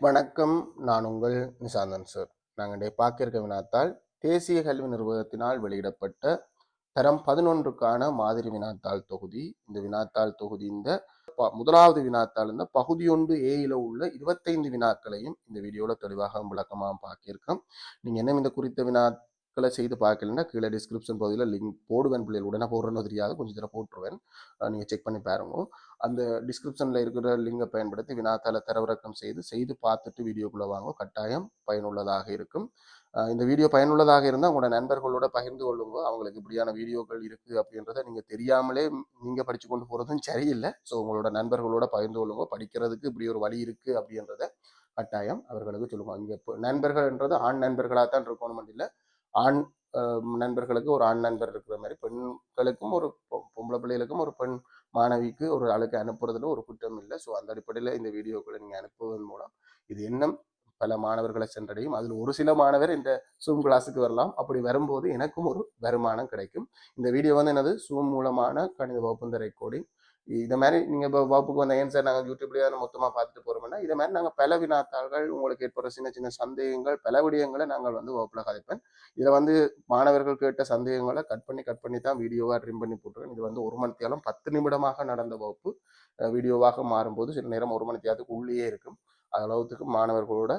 வணக்கம். நான் உங்கள் நிசாந்தன் சார். நாங்கள் பார்க்க இருக்க வினாத்தாள் தேசிய கல்வி நிறுவனத்தினால் வெளியிடப்பட்ட தரம் 11க்கான மாதிரி வினாத்தாள் தொகுதி. இந்த வினாத்தாள் தொகுதி முதலாவது வினாத்தாள் பகுதி 1 ஏயில உள்ள 25 வினாக்களையும் இந்த வீடியோவில் தெளிவாக விளக்கமாக பார்க்கிருக்கோம். நீங்கள் என்ன இந்த குறித்த வினாக்களை செய்து பார்க்கலன்னா கீழே டிஸ்கிரிப்ஷன் பகுதியில் லிங்க் போடுவேன். பிள்ளைகள் உடனே போடுறேன்னு தெரியாது, கொஞ்சம் தடவை போட்டுருவேன். நீங்கள் செக் பண்ணி பாருங்க. அந்த டிஸ்கிரிப்ஷனில் இருக்கிற லிங்கை பயன்படுத்தி வினாத்தாளை தரவிறக்கம் செய்து பார்த்துட்டு வீடியோக்குள்ளே வாங்க. கட்டாயம் பயனுள்ளதாக இருக்கும். இந்த வீடியோ பயனுள்ளதாக இருந்தால் உங்களோட நண்பர்களோட பகிர்ந்து கொள்ளுங்க. அவங்களுக்கு இப்படியான வீடியோக்கள் இருக்குது அப்படின்றத நீங்கள் தெரியாமலே நீங்கள் படித்து கொண்டு போகிறதும் சரியில்லை. ஸோ உங்களோட நண்பர்களோட பகிர்ந்து கொள்ளுங்க. படிக்கிறதுக்கு இப்படி ஒரு வழி இருக்குது அப்படின்றத கட்டாயம் அவர்களுக்கு சொல்லுங்க. இங்கே நண்பர்கள்ன்றது ஆண் நண்பர்களாக தான் இருக்கணும் இல்லை, ஆண் நண்பர்களுக்கு ஒரு ஆண் நண்பர் இருக்கிற மாதிரி பெண்களுக்கும் ஒரு பொம்பளை பிள்ளைகளுக்கும் ஒரு பெண் மாணவிக்கு ஒரு ஆளுக்கு அனுப்புறதுல ஒரு குற்றம் இல்லை. ஸோ அந்த அடிப்படையில் இந்த வீடியோக்களை நீங்கள் அனுப்புவதன் மூலம் இது இன்னும் பல மாணவர்களை சென்றடையும். அதில் ஒரு சில மாணவர் இந்த சூம் கிளாஸுக்கு வரலாம். அப்படி வரும்போது எனக்கும் ஒரு வருமானம் கிடைக்கும். இந்த வீடியோ என்னது சூம் மூலமான கணித வகுப்பு ரெக்கார்டிங். இதை மாதிரி நீங்கள் இப்போ வகுப்புக்கு வந்த ஆன்சர் நாங்கள் யூடியூப்லேயே மொத்தமாக பார்த்துட்டு போகிறோம்னா இதை மாதிரி நாங்கள் பல வினாத்தாள்கள் உங்களுக்கு ஏற்படுற சின்ன சின்ன சந்தேகங்கள் பல விடயங்களை நாங்கள் வகுப்பில் கதைப்பேன். இதில் மாணவர்கள் கேட்ட சந்தேகங்களை கட் பண்ணி தான் வீடியோவாக ட்ரிம் பண்ணி போட்டுருவேன். இது 1 மணி நேரம் 10 நிமிடமாக நடந்த வகுப்பு வீடியோவாக மாறும்போது சில நேரம் 1 மணி நேரத்துக்கு உள்ளே இருக்கும். அளவுக்கு மாணவர்களோட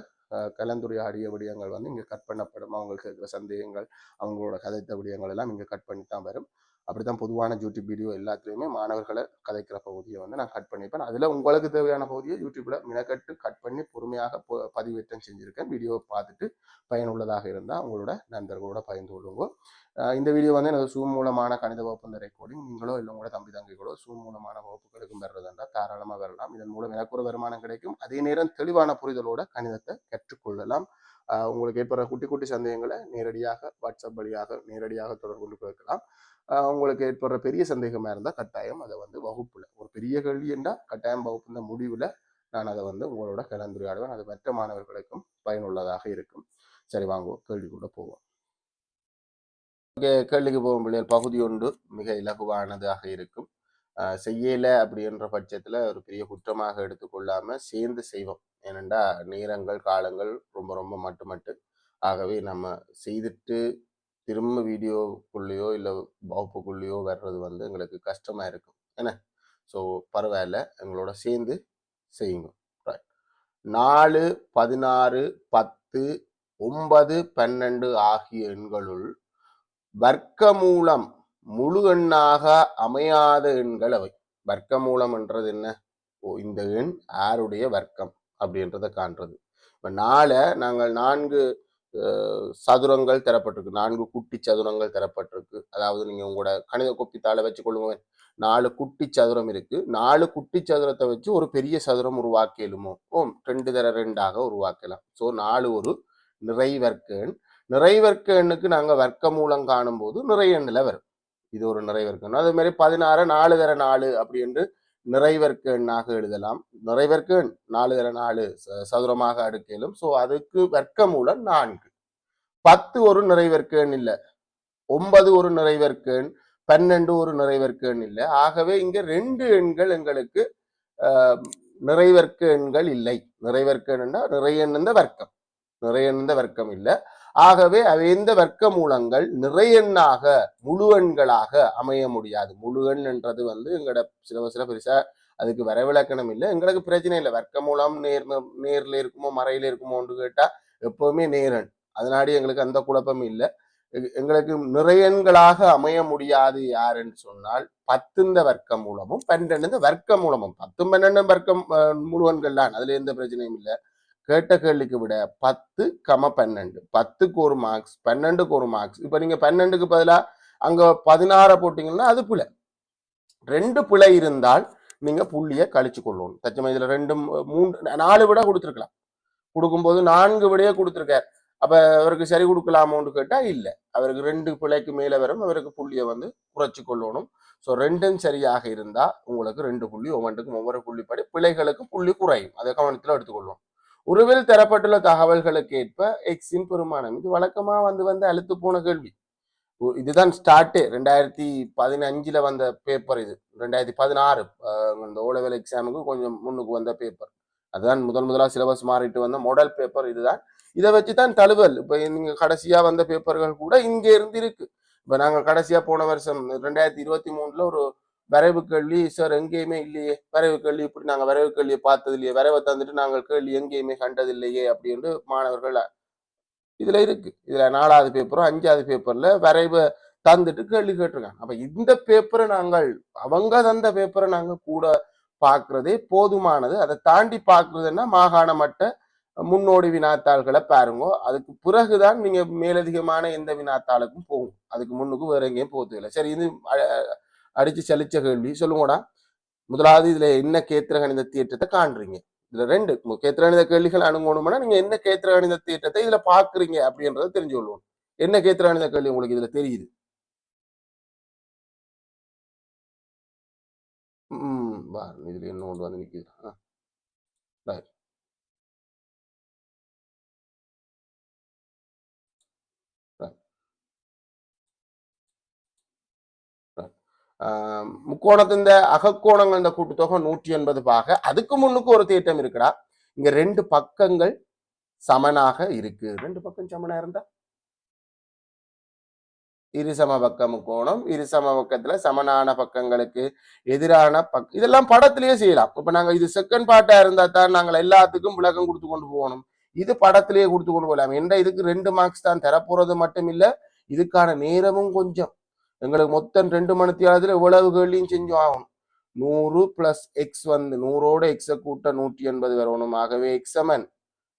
கலந்துரையாடிய விடயங்கள் இங்கே கட் பண்ணப்படும். அவங்களுக்கு இருக்கிற சந்தேகங்கள் அவங்களோட கதைத்த விடயங்கள் எல்லாம் இங்கே கட் பண்ணி தான் வரும். அப்படித்தான் பொதுவான யூடியூப் வீடியோ எல்லாத்துலேயுமே மாணவர்களை கதைக்கிற பகுதியை நான் கட் பண்ணிப்பேன். அதில் உங்களுக்கு தேவையான பகுதியை யூடியூப்பில் மினக்கட்டு கட் பண்ணி பொறுமையாக பதிவேற்றம் செஞ்சுருக்கேன். வீடியோவை பார்த்துட்டு பயனுள்ளதாக இருந்தால் உங்களோட நண்பர்களோட பகிர்ந்து கொள்ளுங்க. இந்த வீடியோ எனது சூம் மூலமான கணித வகுப்பு ரெக்கார்டிங். நீங்களோ இல்லை உங்களோட தம்பி தங்கைகளோ சூம் மூலமான வகுப்புகளுக்கும் வர்றதுன்றா தாராளமாக வரலாம். இதன் மூலம் எனக்கு ஒரு வருமானம் கிடைக்கும். அதே நேரம் தெளிவான புரிதலோட கணிதத்தை கற்றுக்கொள்ளலாம். உங்களுக்கு ஏற்படுற குட்டி குட்டி சந்தேகங்களை நேரடியாக வாட்ஸ்அப் வழியாக நேரடியாக தொடர்பு கொண்டு கேட்கலாம். உங்களுக்கு ஏற்படுற பெரிய சந்தேகமாக இருந்தால் கட்டாயம் அதை வகுப்புல ஒரு பெரிய கேள்வி என்றால் கட்டாயம் வகுப்பு முடிவில் நான் அதை உங்களோட கலந்துரையாடுவேன். அது மற்ற மாணவர்களுக்கும் பயனுள்ளதாக இருக்கும். சரி, வாங்குவோம் கேள்விக்குள்ள போவோம். கேள்விக்கு போகும் பிள்ளைகள் பகுதி 1 மிக இலகுவானதாக இருக்கும். செய்யலை அப்படின்ற பட்சத்தில் ஒரு பெரிய குற்றமாக எடுத்துக்கொள்ளாமல் சேர்ந்து செய்வோம். ஏனெண்டா நேரங்கள் காலங்கள் ரொம்ப ரொம்ப மட்டுமட்டு. ஆகவே நம்ம செய்துட்டு திரும்ப வீடியோக்குள்ளேயோ இல்லை வகுப்புக்குள்ளேயோ வர்றது எங்களுக்கு கஷ்டமாக இருக்கும். என்ன, ஸோ பரவாயில்ல, எங்களோட சேர்ந்து செய்யுங்க. 4, 16, 10, 9, 12 ஆகிய எண்களுள் வர்க்கமூலம் முழு எண்ணாக அமையாத எண்கள் அவை. வர்க்கமூலம் என்றது என்ன? இந்த எண் யாருடைய வர்க்கம் அப்படின்றத காண்றது. இப்போ 4 நாங்கள் 4 சதுரங்கள் தரப்பட்டிருக்கு, 4 குட்டி சதுரங்கள் தரப்பட்டிருக்கு. அதாவது நீங்க உங்களோட கணித கொப்பித்தாளை வச்சு கொள்ளுங்க. 4 குட்டி சதுரம் இருக்கு. 4 குட்டி சதுரத்தை வச்சு ஒரு பெரிய சதுரம் உருவாக்கலுமோ? 2 தர 2ஆக உருவாக்கலாம். ஸோ 4 ஒரு நிறைவர்க்க எண். நிறைவர்க்க எண்ணுக்கு நாங்கள் வர்க்க மூலம் காணும் போது நிறைய எண்ணில் வரும். இது ஒரு நிறைவர்க்க எண். அதே மாதிரி 16 4 தர 4 அப்படி என்று நிறைவர்க்க எண்ணாக எழுதலாம். நிறைவர்க்க எண் 4 தர 4 சதுரமாக அடுக்கலும். ஸோ அதுக்கு வர்க்க மூலம் 4. 10 ஒரு நிறைவர்க்க எண் இல்லை, 9 ஒரு நிறைவர்க்க எண், 12 ஒரு நிறைவர்க்க எண் இல்லை. ஆகவே இங்க 2 எண்கள் எங்களுக்கு நிறைவர்க்க எண்கள் இல்லை. நிறைவர்க்க எண்ணா நிறைய எண்ண வர்க்கம், நிறைய எண்ண வர்க்கம் இல்லை. ஆகவே அவை எந்த வர்க்க மூலங்கள் நிறையெண்ணாக முழு எண்களாக அமைய முடியாது. முழு எண் என்றது எங்களோட சிலபஸ்ல பெருசா அதுக்கு வரவிலக்கணம் இல்லை. எங்களுக்கு பிரச்சனை இல்லை. வர்க்க மூலம் நேர்ல இருக்குமோ மறையில இருக்குமோன்னு கேட்டா எப்பவுமே நேரன். அதனாடி எங்களுக்கு அந்த குழப்பம் இல்லை. எங்களுக்கு நிறையன்களாக அமைய முடியாது யாருன்னு சொன்னால் 10 வர்க்க மூலமும் 12 வர்க்க மூலமும். 10 12 வர்க்கம் முழுவன்கள் தான், அதுல எந்த பிரச்சனையும் இல்லை. கேட்ட கேள்விக்கு விட 10, 12 10க்கு ஒரு மார்க்ஸ், 12க்கு ஒரு மார்க்ஸ். இப்ப நீங்க 12க்கு பதிலா அங்க 16 போட்டீங்கன்னா அது பிழை. 2 பிழை இருந்தால் நீங்க புள்ளிய கழிச்சு கொள்ளணும். தச்சமா இதுல 2 3 4 விட கொடுத்துருக்கலாம். கொடுக்கும்போது 4 விடையே கொடுத்துருக்காரு. அப்ப அவருக்கு சரி கொடுக்கலாமோன்னு கேட்டா இல்ல, அவருக்கு 2 பிழைக்கு மேல வரும். அவருக்கு புள்ளிய குறைச்சு கொள்ளணும். ஸோ 2ம் சரியாக இருந்தா உங்களுக்கு 2 புள்ளி, ஒவ்வொன்றுக்கும் ஒவ்வொரு புள்ளிப்படி பிழைகளுக்கு புள்ளி குறையும். அதை கவனத்தில் எடுத்துக்கொள்வோம். உருவில் தரப்பட்டுள்ள தகவல்களுக்கு ஏற்ப எக்ஸின் பெருமானம். இது வழக்கமா அழுத்து போன கேள்வி. இதுதான் ஸ்டார்ட். 2015 வந்த பேப்பர். இது 2016 இந்த ஓலெவல் எக்ஸாமுக்கு கொஞ்சம் முன்னுக்கு வந்த பேப்பர். அதுதான் முதலாக சிலபஸ் மாறிட்டு வந்த மாடல் பேப்பர் இதுதான். இதை வச்சுதான் தழுவல். இப்ப நீங்க கடைசியா வந்த பேப்பர்கள் கூட இங்க இருந்து இருக்கு. இப்ப நாங்க கடைசியா போன வருஷம் 2023 ஒரு வரைவு கேள்வி சார் எங்கேயுமே இல்லையே, வரைவு கேள்வி இப்படி நாங்க வரைவு கேள்வியை பார்த்தது இல்லையே, வரைவை தந்துட்டு நாங்கள் கேள்வி எங்கேயுமே கண்டது இல்லையே அப்படின்னு மாணவர்கள் இதுல இருக்கு. இதுல 4வது பேப்பரும் 5வது பேப்பர்ல வரைவு தந்துட்டு கேள்வி கேட்டிருக்காங்க. அப்ப இந்த பேப்பரை நாங்கள் அவங்க தந்த பேப்பரை நாங்க கூட பார்க்கறதே போதுமானது. அதை தாண்டி பார்க்கறதுன்னா மாகாண மட்ட முன்னோடி வினாத்தாள்களை பாருங்க. அதுக்கு பிறகுதான் நீங்க மேலதிகமான எந்த வினாத்தாளுக்கும் போகும். அதுக்கு முன்னுக்கு வேற எங்கேயும் போகிறது இல்லை. சரி, இது அடிச்சு சலிச்ச கேள்வி சொல்லுங்கடா. முதலாவது இதுல என்ன கேத்திர கணித தேற்றத்தை காண்றீங்க? இதுல 2 கேத்திர கணித கேள்விகள் அணுகணும்னா நீங்க என்ன கேத்திர கணித தேற்றத்தை இதுல பாக்குறீங்க அப்படின்றத தெரிஞ்சு கொள்வோம். என்ன கேத்திர கணித கேள்வி உங்களுக்கு இதுல தெரியுது? இதுல என்ன ஒன்று வந்து நிக்குது. முக்கோணத்தின் அகக்கோணங்கள் இந்த கூட்டுத்தொகை 180 பாக. அதுக்கு முன்னுக்கு ஒரு தேற்றம் இருக்குடா. இங்க 2 பக்கங்கள் சமனாக இருக்கு. 2 பக்கம் சமனா இருந்தா இருசம பக்க முக்கோணம், இருசம பக்கத்துல சமனான பக்கங்களுக்கு எதிரான இதெல்லாம் படத்திலேயே செய்யலாம். இப்ப நாங்க இது செகண்ட் பார்ட்டா இருந்தா தான் நாங்கள் எல்லாத்துக்கும் விளக்கம் கொடுத்து கொண்டு போகணும். இது படத்திலேயே கொடுத்து கொண்டு போகலாம். என்ற இதுக்கு 2 மார்க்ஸ் தான் தரப்போறது மட்டும் இல்ல, இதுக்கான நேரமும் கொஞ்சம். எங்களுக்கு மொத்தம் 2 மணி நேரத்துல இவ்வளவு கேள்வியும் செஞ்சு ஆகணும். 100 பிளஸ் எக்ஸ் வந்து 100ஓட எக்ஸை கூட்ட 180 வரணும். ஆகவே எக்ஸ் சமன்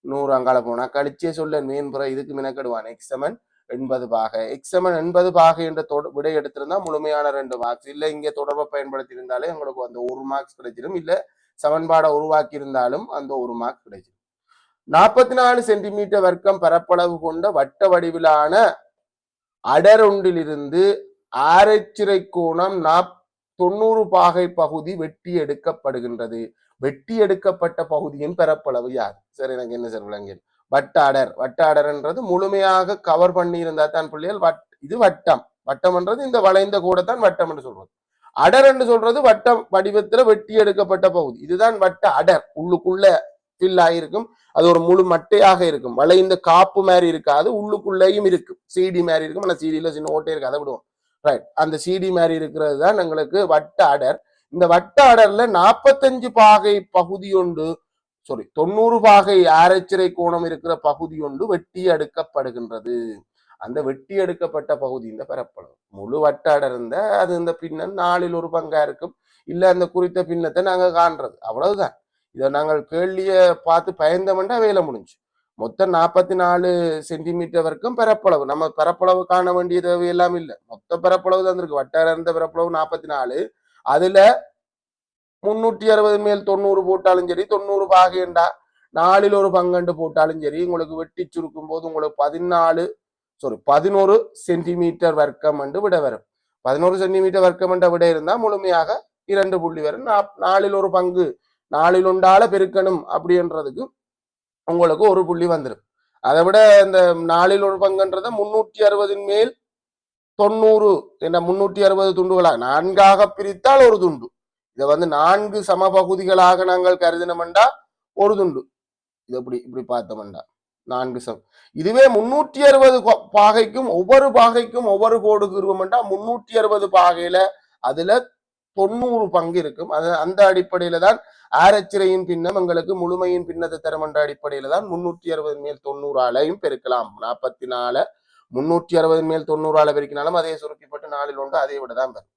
100 அங்கால போனா கழிச்சே சொல்ல மேன்புற இதுக்கு மினக்கெடுவான். எக்ஸ் சமன் 80 பாக. எக்ஸ் சமன் 80 பாக என்ற விடை எடுத்திருந்தா முழுமையான 2 மார்க்ஸ். இல்ல இங்க தொடர்பை பயன்படுத்தி இருந்தாலே உங்களுக்கு அந்த 1 மார்க்ஸ் கிடைச்சிடும். இல்ல சமன்பாடை உருவாக்கி இருந்தாலும் அந்த 1 மார்க்ஸ் கிடைச்சிடும். 44 சென்டிமீட்டர் வர்க்கம் பரப்பளவு கொண்ட வட்ட வடிவிலான அடரொன்றிலிருந்து ஆரச்சிறை கோணம் 90 பாகை பகுதி வெட்டி எடுக்கப்படுகின்றது. வெட்டி எடுக்கப்பட்ட பகுதியின் பரப்பளவு யாது? சரி, எனக்கு என்ன சார் விளங்கியது? வட்டாடர். வட்டாடர்ன்றது முழுமையாக கவர் பண்ணி இருந்தா தான் பிள்ளைகள் இது வட்டம். வட்டம்ன்றது இந்த வளைந்த கூடத்தான் வட்டம் என்று சொல்றது. அடர் என்று சொல்றது வட்டம் வடிவத்துல வெட்டி எடுக்கப்பட்ட பகுதி. இதுதான் வட்ட அடர். உள்ளுக்குள்ள ஃபில் ஆகிருக்கும். அது ஒரு முழு மட்டையாக இருக்கும். வளைந்த காப்பு மாதிரி இருக்காது, உள்ளுக்குள்ளேயும் இருக்கும். சிடி மாதிரி இருக்கும். ஆனா சிடியில சின்ன ஓட்டை இருக்கு, அதை விடுவோம். ரைட், அந்த சிடி மாதிரி இருக்கிறது தான் எங்களுக்கு வட்ட அடர். இந்த வட்ட அடர்ல 45 பாகை பகுதி ஒன்று 90 பாகை ஆரச்சிறை கோணம் இருக்கிற பகுதி ஒன்று வெட்டி எடுக்கப்படுகின்றது. அந்த வெட்டி எடுக்கப்பட்ட பகுதி இந்த பரப்பளவு. முழு வட்ட அடர் இருந்தா அது இந்த பின்னம் 4ல் 1 பங்கா இருக்கும். இல்ல அந்த குறித்த பின்னத்தை நாங்க காண்றது, அவ்வளவுதான். இதை நாங்கள் கேள்விய பார்த்து பயந்தமெண்டா வேலை முடிஞ்சு. மொத்தம் 44 சென்டிமீட்டர் வரைக்கும் பரப்பளவு. நம்ம பரப்பளவு காண வேண்டிய தேவை எல்லாம் இல்லை. மொத்த பரப்பளவு தந்திருக்கு. வட்டார இருந்த பரப்பளவு 44. அதுல 360 மேல் 90 போட்டாலும் சரி, 90 பாகைண்டா 4ல் 1 பங்கண்டு போட்டாலும் சரி, உங்களுக்கு வெட்டி சுருக்கும் போது உங்களுக்கு 11 சென்டிமீட்டர் வர்க்கம் என்று விட வரும். 11 சென்டிமீட்டர் வர்க்கம் என்ற விட இருந்தா முழுமையாக 2 புள்ளி வரும். 4ல் 1 பங்கு 4ல் 1 பெருக்கணும் அப்படின்றதுக்கு உங்களுக்கு 1 புள்ளி வந்துடும். அதை விட இந்த 4ல் 1 பங்குன்றத 360 மேல் 90 என்ற 360 துண்டுகளாக 4ஆக பிரித்தால் ஒரு துண்டு. இதை வந்து 4 சம பகுதிகளாக நாங்கள் கருதினோம்டா ஒரு துண்டு. இது இப்படி பார்த்தோம்டா 4 சமம். இதுவே 360 பாகைக்கும் ஒவ்வொரு பாகைக்கும் ஒவ்வொரு கோடு கீறுவோம்டா 360 பாகையில அதுல 90 பங்கு இருக்கும். அது அந்த அடிப்படையில தான் ஆரச்சிறையின் பின்னம் எங்களுக்கு முழுமையின் பின்னத்தை தரும் என்ற அடிப்படையில தான் 360 மேல் 90 பெருக்கலாம். 44 360 மேல் 90 பெருக்கினாலும் அதே சுருக்கிப்பட்டு 4ல் 1 அதை விட தான் வரும்.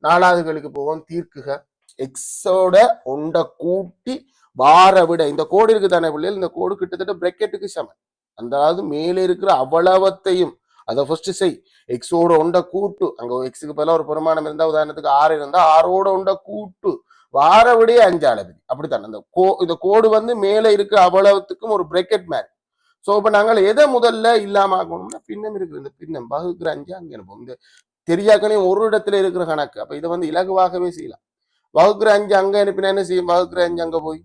4வது போவோம். தீர்க்குக. எக்ஸோட ஒண்ட கூட்டி வார விட. இந்த கோடு இருக்கு தானே பிள்ளைகள், இந்த கோடு கிட்டத்தட்ட பிரக்கெட்டுக்கு சமன். அதாவது மேலே இருக்கிற அவ்வளவத்தையும் அதை ஃபர்ஸ்ட் செய். எக்ஸோட ஒண்ட கூட்டு, அங்க எக்ஸுக்கு பதிலாக ஒரு பெருமானம் இருந்தா, உதாரணத்துக்கு 6 இருந்தா 6ஓட ஒண்ட கூட்டு வார விடையே 5 அளவு. அப்படித்தான் அந்த இந்த கோடு வந்து மேலே இருக்கிற அவ்வளவுத்துக்கும் ஒரு பிரக்கெட் மாதிரி. சோ இப்ப நாங்கள் எதை முதல்ல இல்லாம ஆகணும்னா பின்னம் இருக்கு. இந்த பின்னம் வகுக்கிற 5 அங்க இருப்போம். இந்த தெரியாக்கனே ஒரு இடத்துல இருக்கிற கணக்கு. அப்ப இதை வந்து இலகுவாகவே செய்யலாம். வகுக்கிற 5 அங்க அனுப்பினா என்ன செய்யும்? வகுக்கிற 5 அங்க போய்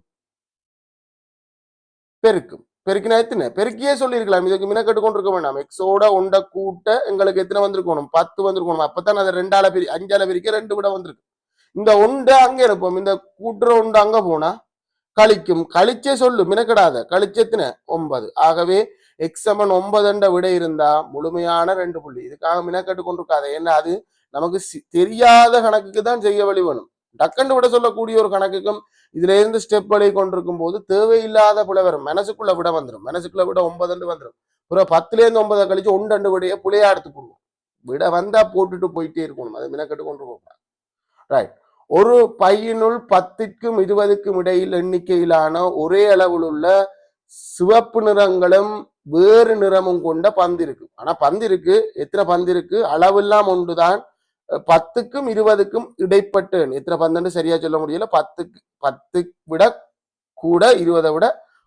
பெருக்கும். பெருக்கினா எத்தனை? பெருக்கியே சொல்லியிருக்கலாம். இதுக்கு மினக்கெட்டு கொண்டு இருக்க வேண்டாம். எக்ஸோட ஒண்ட கூட்ட எங்களுக்கு எத்தனை வந்திருக்கணும்? 10 வந்திருக்கணும். அப்பதான் அதை 5ஆல பிரிக்க 2 விட வந்திருக்கு. இந்த ஒண்ட அங்க இருப்போம். இந்த கூட்டுற ஒன்று அங்க போனா கழிக்கும். கழிச்சே சொல்லு, மினக்கிடாத. கழிச்செத்தின 9. ஆகவே எக்ஸ் சமன் 9 என்ற விடை இருந்தா முழுமையான 2 புள்ளி. இதுக்காக மினக்கட்டு கொண்டிருக்காத. ஏன்னா அது நமக்கு தெரியாத கணக்குக்கு தான் செய்ய வழி வேணும். டக்குன்னு விட சொல்லக்கூடிய ஒரு கணக்குக்கும் இதுல இருந்து ஸ்டெப் வழி கொண்டிருக்கும் போது தேவையில்லாத புல வரும். மனசுக்குள்ள விட வந்துடும். மனசுக்குள்ள விட 9 வந்துடும். அப்புறம் 10ல இருந்து 9 கழிச்சு 1 விடைய புள்ளையா எடுத்து போடுவோம். விட வந்தா போட்டுட்டு போயிட்டே இருக்கணும். அதை மினக்கட்டு கொண்டு போகலாம். ரைட். ஒரு பையினுள் 10க்கும் 20க்கும் இடையில் எண்ணிக்கையிலான ஒரே அளவில் உள்ள சிவப்பு நிறங்களும் வேறு நிறமும் கொண்ட பந்து இருக்கு. ஆனா பந்து இருக்கு. எத்தனை பந்து இருக்கு? அளவெல்லாம் ஒன்றுதான். 10க்கும் 20க்கும் இடைப்பட்ட எத்தனை பந்துன்னு சரியா சொல்ல முடியல. 10 விட கூட 20 விட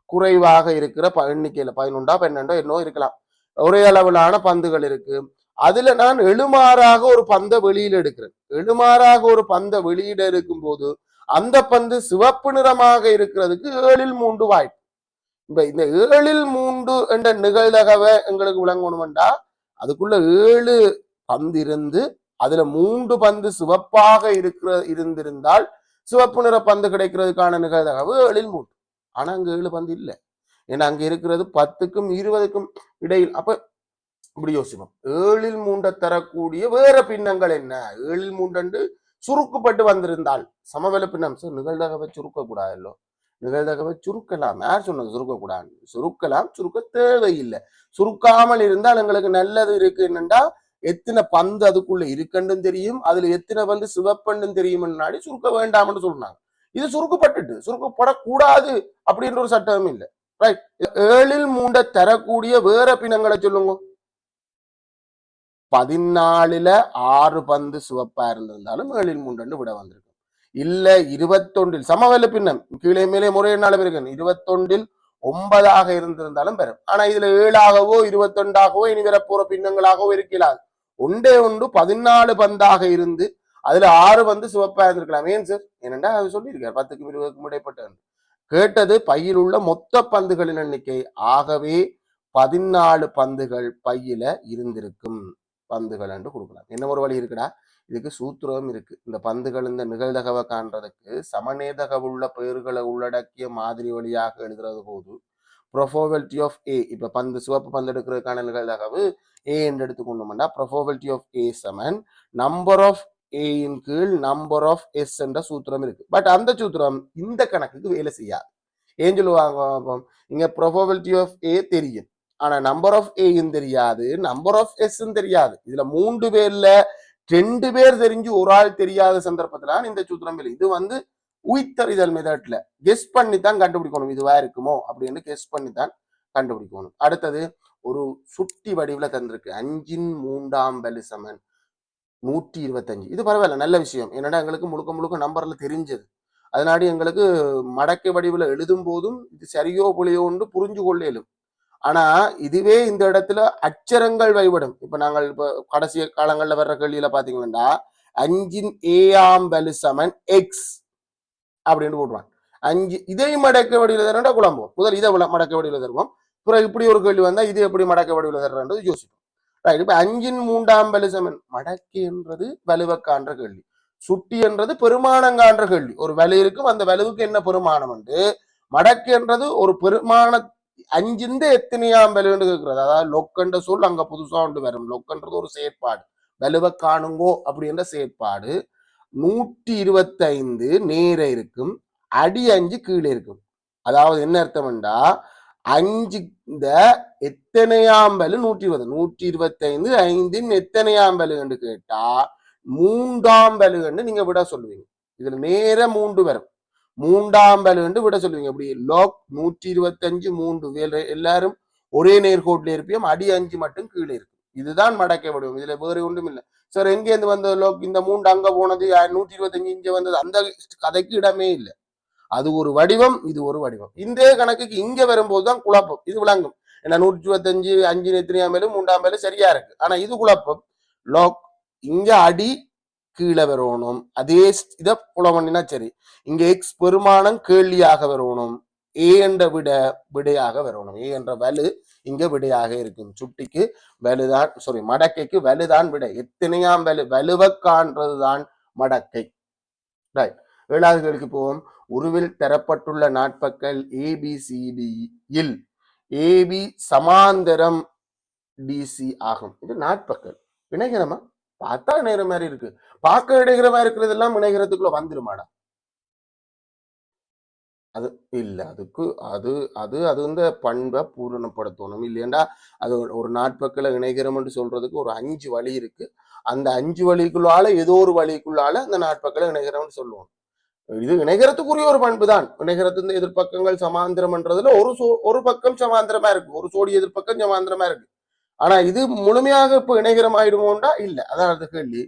குறைவாக இருக்கிற எண்ணிக்கையில 11 12 என்னோ இருக்கலாம். ஒரே அளவிலான பந்துகள் இருக்கு. அதுல நான் எழுமாறாக ஒரு பந்தை வெளியில எடுக்கிறேன். எழுமாறாக ஒரு பந்தை வெளியிட இருக்கும் போது அந்த பந்து சிவப்பு நிறமாக இருக்கிறதுக்கு 7/3 வாய்ப்பு. இப்ப இந்த 7/3 என்ற நிகழ்தகவை எங்களுக்கு விளங்கணும்டா அதுக்குள்ள 7 பந்து இருந்து அதுல 3 பந்து சிவப்பாக இருந்திருந்தால் சிவப்பு நிற பந்து கிடைக்கிறதுக்கான நிகழ்தகவு 7/3. ஆனா அங்க 7 பந்து இல்லை. ஏன்னா அங்க இருக்கிறது 10க்கும் 20க்கும் இடையில். அப்ப இப்படி யோசிப்போம். 7/3 தரக்கூடிய வேற பின்னங்கள் என்ன? 7/3 சுருக்கப்பட்டு வந்திருந்தால் சமவெள பின்னம். நிகழ்தகவை சுருக்க கூடாதல்லோ. நிகழ்தகவை சுருக்கலாம். யார் சொன்னது சுருக்கக்கூடாது? சுருக்கலாம், சுருக்க தேவையில்லை. சுருக்காமல் இருந்தால் எங்களுக்கு நல்லது இருக்கு. என்னண்டா எத்தனை பந்து அதுக்குள்ள இருக்குன்னு தெரியும். அதுல எத்தனை பந்து சிவப்பண்ணும் தெரியும். முன்னாடி சுருக்க வேண்டாம்னு சொன்னாங்க. இது சுருக்கப்பட்டுட்டு சுருக்கப்படக்கூடாது அப்படின்ற ஒரு சட்டம் இல்லை. ரைட். 7/3 தரக்கூடிய வேற பின்னங்களை சொல்லுங்க. 14ல 6 பந்து சிவப்பா இருந்திருந்தாலும் 7/3 விட வந்திருக்கும். இல்ல 21 சமவெள பின்னம் கீழே மேலே முறைய அளவு இருக்கு. 21 9 இருந்திருந்தாலும் பெறும். ஆனா இதுல 7ஆகவோ 22ஆகவோ இனி வர போற பின்னங்களாகவோ இருக்கலாம். ஒன்றே 14 பந்தாக இருந்து அதுல 6 பந்து சிவப்பா இருந்திருக்கலாம். ஏன் சார்? ஏனென்றா அது சொல்லியிருக்காரு 10க்கும் 20க்கும் இடைப்பட்ட. கேட்டது பையில் உள்ள மொத்த பந்துகளின் எண்ணிக்கை. ஆகவே 14 பந்துகள் பையில இருந்திருக்கும். பந்துகள் என்று கொடுக்கலாம். என்ன ஒரு வழி இருக்குடா? இதுக்கு சூத்திரம் இருக்கு. இந்த பந்துகள் இந்த நிகழ்தகவை காண்றதுக்கு சமநேதகவுள்ள பெயர்களை உள்ளடக்கிய மாதிரி வழியாக எழுதுறது போது ப்ரொபோபிலிட்டி ஆஃப் ஏ. இப்ப பந்து சிவப்பு பந்து எடுக்கிறதுக்கான நிகழ்தகவு ஏ என்று எடுத்துக்கொண்டோம்னா ப்ரொபோபிலிட்டி ஆஃப் ஏ சமன் நம்பர் ஆஃப் ஏயின் கீழ் நம்பர் ஆஃப் எஸ் என்ற சூத்திரம் இருக்கு. பட் அந்த சூத்திரம் இந்த கணக்குக்கு வேலை செய்யாது. ஏன் சொல்லுவாங்க? இங்க ப்ரொபோபிலிட்டி ஆஃப் ஏ தெரியும். ஆனா நம்பர் ஆஃப் ஏயும் தெரியாது, நம்பர் ஆஃப் எஸ்ஸும் தெரியாது. இதுல 3 பேர்ல 2 பேர் தெரிஞ்சு ஒரு ஆள் தெரியாத சந்தர்ப்பத்துல இந்த சூத்திரம் இல்லை. இது உயிர்த்தறிதல் மெத்தட்ல கெஸ் பண்ணித்தான் கண்டுபிடிக்கணும். இதுவா இருக்குமோ அப்படின்னு கெஸ் பண்ணித்தான் கண்டுபிடிக்கணும். அடுத்தது ஒரு சுட்டி வடிவுல தந்திருக்கு. 5/3 சமன் 125. இது பரவாயில்ல, நல்ல விஷயம். என்னடா எங்களுக்கு முழுக்க முழுக்க நம்பர்ல தெரிஞ்சது. அதனால எங்களுக்கு மடக்கை வடிவுல எழுதும் போதும் இது சரியோ புளியோ ஒன்று புரிஞ்சு கொள்ளேலும். ஆனா இதுவே இந்த இடத்துல அச்சரங்கள் வைபடும். இப்ப நாங்கள் இப்ப கடைசி காலங்கள்ல வர்ற கேள்வியில பாத்தீங்கன்னா 5 சமன் எக்ஸ் அப்படின்னு போடுவான். 5 இதை மடக்க வடிவில் தரா குழம்பும். முதல் இதை மடக்க வடிவில் தருவோம். பிறகு இப்படி ஒரு கேள்வி வந்தா இது எப்படி மடக்க வடிவில் தர்றது யோசிப்போம். இப்ப 5/3 சமன் மடக்கு என்றது வலுவக்கான்ற கேள்வி. சுட்டி என்றது பெருமானங்கான்ற கேள்வி. ஒரு வலு இருக்கும், அந்த வலுவுக்கு என்ன பெருமானம் என்று. மடக்கு என்றது ஒரு பெருமான 5 எத்தனையாம் வலுன்னு கேட்கிறது. அதாவது லொக்கன்ற சொல் அங்க புதுசா ஒன்று வரும். லொக்கன்றது ஒரு செயற்பாடு. வலுவை காணுங்கோ அப்படின்ற செயற்பாடு. 125 நேர இருக்கும், அடி 5 கீழே இருக்கும். அதாவது என்ன அர்த்தம்டா 5 இந்த எத்தனையாம் வலு 120, 125 5 எத்தனையாம் வலு என்று கேட்டா 3ஆம் வலு என்று நீங்க விட சொல்லுவீங்க. இதுல நேர 3 வரும். 3ஆம் வலு என்று விட சொல்லுவீங்க. அப்படி லோக் 125 3 எல்லாரும் ஒரே நேர்கோட்டில் இருப்பியும் அடி 5 மட்டும் கீழே இருக்கும். இதுதான் மடக்கை வடிவம். இதுல வேற ஒன்றும் இல்லை. சார் எங்கேருந்து வந்த லோக் இந்த 3 அங்க போனது 125 இங்க வந்தது, அந்த கதைக்கு இடமே இல்லை. அது ஒரு வடிவம், இது ஒரு வடிவம். இந்த கணக்குக்கு இங்க வரும்போதுதான் குழப்பம். இது விளங்கும். ஏன்னா 125 5 எத்தனையாம் மேலும் 3ஆம் மேலும் சரியா இருக்கு. ஆனா இது குழப்பம். லோக் இங்க அடி கீழே வரணும். அதே இதை புலவண்டினா சரி. இங்க எக்ஸ் பெருமானம் கேள்வியாக வரணும். ஏ என்ற விடையாக வரணும். ஏ என்ற வலு இங்க விடையாக இருக்கும். சுட்டிக்கு வலுதான், சாரி மடக்கைக்கு வலுதான் விடை. எத்தனையாம் வலுவை காண்றதுதான் மடக்கை. ரைட். 7வது கேள்விக்கு போவோம். உருவில் தரப்பட்டுள்ள நாட்பக்கல் ABCD-யில் AB சமாந்தரம் DC ஆகும். இது நாட்பக்கல். இணைகரமா? பார்த்தா இணைகிற மாதிரி இருக்கு. பார்க்க இணைகிற மாதிரி இருக்கிறது எல்லாம் இணைகிறதுக்குள்ள வந்துருமாடா? அது இல்ல. அதுக்கு அது அது அது வந்து பண்பை பூரணப்படுத்தணும். இல்லையண்டா அது ஒரு நாட்பக்கல இணைகிறோம்னு சொல்றதுக்கு ஒரு 5 வழி இருக்கு. அந்த 5 வழிக்குள்ளால ஏதோ ஒரு வழிக்குள்ளால அந்த நாட்பக்கல இணைகிறோம்னு சொல்லுவோம். இது இணைகிறதுக்குரிய ஒரு பண்பு தான். இணைகிறத்து எதிர்ப்பக்கங்கள் சமாந்திரம்ன்றதுல ஒரு பக்கம் சமாந்திரமா இருக்கு. ஒரு சோடி எதிர்ப்பக்கம் சமாந்திரமா இருக்கு. ஆனா இது முழுமையாக இப்ப இணைகரம் ஆயிடுமோண்டா இல்ல. அதான் அது கேள்வி.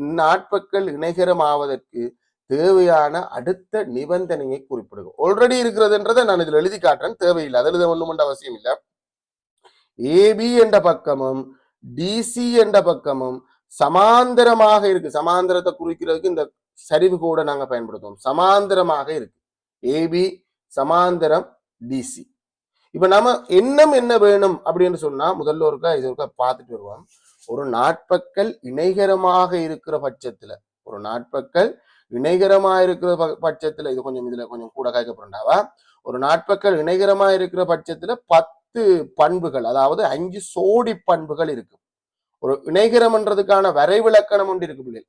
இந்நாட்பக்கல் இணைகரம் ஆவதற்கு தேவையான அடுத்த நிபந்தனையை குறிப்பிடுங்க. ஆல்ரெடி இருக்கிறதுன்றதை நான் இதுல எழுதி காட்டுறேன். தேவையில்லை, அது எழுத ஒண்ணுமென்ற அவசியம் இல்லை. ஏபி என்ற பக்கமும் டிசி என்ற பக்கமும் சமாந்தரமாக இருக்கு. சமாந்தரத்தை குறிக்கிறதுக்கு இந்த சரிவு கூட நாங்க பயன்படுத்துவோம். சமாந்தரமாக இருக்கு. ஏபி சமாந்தரம் டிசி. இப்ப நம்ம எண்ணம் என்ன வேணும் அப்படின்னு சொன்னா முதல்ல ஒருக்கா இது ஒருக்கா பார்த்துட்டு வருவோம். ஒரு நாட்பக்கல் இணைகரமாக இருக்கிற பட்சத்துல, ஒரு நாட்பக்கல் இணைகரமா இருக்கிற பட்சத்துல, இது கொஞ்சம் இதுல கொஞ்சம் கூட கேட்கப்படாவா, ஒரு நாட்பக்கல் இணைகரமா இருக்கிற பட்சத்துல 10 பண்புகள், அதாவது 5 சோடி பண்புகள் இருக்கு. ஒரு இணைகரம்ன்றதுக்கான வரைவிலக்கணம் ஒன்று இருக்கு பிள்ளை.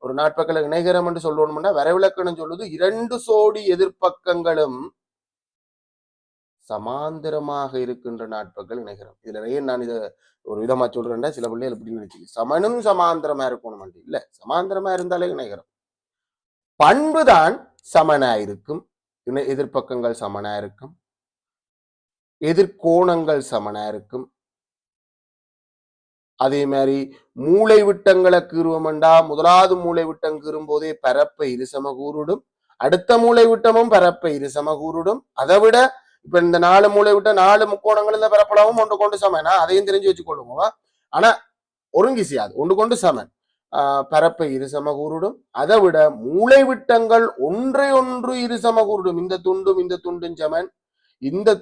ஒரு நாட்பக்கல இணைகரம் என்று சொல்லணும்னா வரைவிலக்கணம் சொல்லுது 2 சோடி எதிர்ப்பக்கங்களும் சமாந்தரமாக இருக்கின்ற நாட்பக்கல் இணைகரம். இதுல ஏன் நான் இதை ஒரு விதமா சொல்றேன்னா, சில பிள்ளைகள் எப்படி நினைச்சு சமனும் சமாந்தரமா இருக்கணும் இல்ல, சமாந்தரமா இருந்தாலே இணைகரம். பண்புதான் சமனா இருக்கும், எதிர்ப்பக்கங்கள் சமனா இருக்கும், எதிர்கோணங்கள் சமனா இருக்கும். அதே மாதிரி மூளை விட்டங்களை கீறுவோம்டா, முதலாவது மூளை விட்டம் கீறும் போதே பரப்பை இருசம கூறுடும், அடுத்த மூளை விட்டமும் பரப்பை இருசம கூறுடும். அதை விட இப்ப இந்த 4 மூளை விட்ட 4 முக்கோணங்கள் இந்த பரப்பளவும் ஒன்று கொண்டு சமன், அதையும் தெரிஞ்சு வச்சுக்கொள்ளுங்க. ஆனா ஒருங்கி செய்யாது, ஒன்று கொண்டு சமன். பரப்பை இருசம கூறுடும். அதை விட மூளை விட்டங்கள் ஒன்றை ஒன்று இருசம கூறுடும். இந்த துண்டும் சமன், இந்த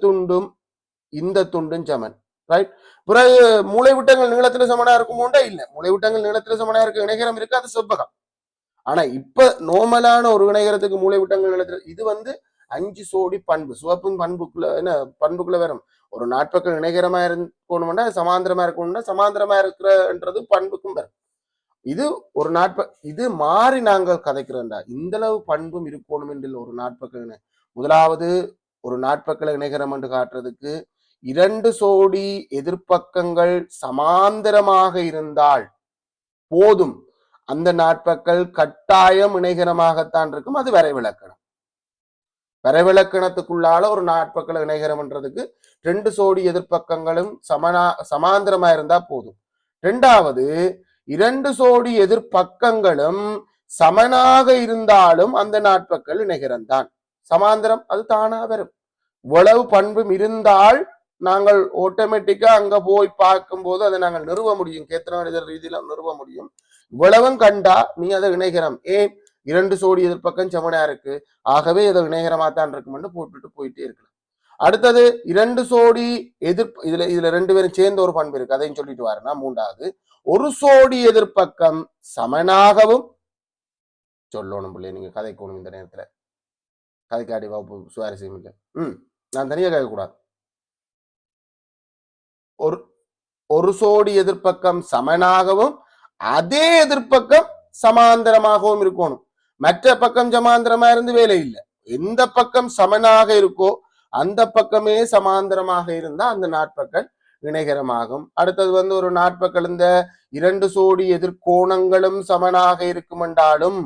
துண்டும் சமன். ரைட். பிறகு மூளை விட்டங்கள் நீளத்துல சமனா இருக்குமோண்டா இல்ல, மூளை விட்டங்கள் நீளத்துல சமனா இருக்க இணைகரம் இருக்கு, அது செவ்வகம். ஆனா இப்ப நோமலான ஒரு இணைகரத்துக்கு மூளை விட்டங்கள் நீளத்துல இது 5 சோடி பண்பு, சிவப்பு பண்புக்குள்ள என்ன பண்புக்குள்ள வரும். ஒரு நாட்பக்கல் இணைகரமா இருக்கணும்னா சமாந்திரமா இருக்கணும்னா சமாந்திரமா இருக்கிறன்றது பண்புக்கும் வரும். இது ஒரு இது மாறி நாங்கள் கதைக்கிறோம்டா, இந்த அளவு பண்பும் இருக்கணும் என்று ஒரு நாட்பக்கல் முதலாவது ஒரு நாட்பக்கல இணைகரம் என்று காட்டுறதுக்கு 2 சோடி எதிர்ப்பக்கங்கள் சமாந்தரமாக இருந்தால் போதும். அந்த நாட்பக்கல் கட்டாயம் இணைகரமாகத்தான் இருக்கும். அது வரைவிலக்கணம். வரைவிலக்கணத்துக்குள்ளால ஒரு நாட்பக்கல் இணைகரம்ன்றதுக்கு 2 சோடி எதிர்ப்பக்கங்களும் சமாந்தரமா இருந்தா போதும். 2வது 2 சோடி எதிர்ப்பக்கங்களும் சமனாக இருந்தாலும் அந்த நாட்பக்கல் இணைகரம் தான். சமாந்தரம் அது தானா வரும். இவ்வளவு பண்பும் இருந்தால் நாங்கள் ஆட்டோமேட்டிக்கா அங்க போய் பார்க்கும் போது அதை நாங்கள் நிறுவ முடியும், கேத்திர ரீதியில நிறுவ முடியும். இவ்வளவும் கண்டா நீ அதை இணைகரம், ஏன் 2 சோடி எதிர்ப்பக்கம் சமனா இருக்கு, ஆகவே அதை இணைகரமாத்தான் இருக்கும்னு போட்டுட்டு போயிட்டே இருக்கலாம். அடுத்தது 2 சோடி இதுல 2 பேரும் சேர்ந்த ஒரு பண்பு இருக்கு, அதையும் சொல்லிட்டு வரேன்னா. 3வது ஒரு சோடி எதிர்ப்பக்கம் சமனாகவும் சொல்லணும் பிள்ளை. நீங்க கதைக்கணும் இந்த நேரத்துல, கதைக்காடி வகுப்பு சுவாரஸ்யம் இல்லை. நான் தனியா கேட்கக்கூடாது. ஒரு சோடி எதிர்ப்பக்கம் சமனாகவும் அதே எதிர்ப்பக்கம் சமாந்தரமாகவும் இருக்கணும். மற்ற பக்கம் சமாந்தரமா இருந்து வேலை இல்லை. எந்த பக்கம் சமனாக இருக்கோ அந்த பக்கமே சமாந்தரமாக இருந்தா அந்த நாட்பக்கல் இணைகரமாகும். அடுத்தது ஒரு நாட்பக்கல் இந்த 2 சோடி எதிர்கோணங்களும் சமனாக இருக்கும் என்றாலும்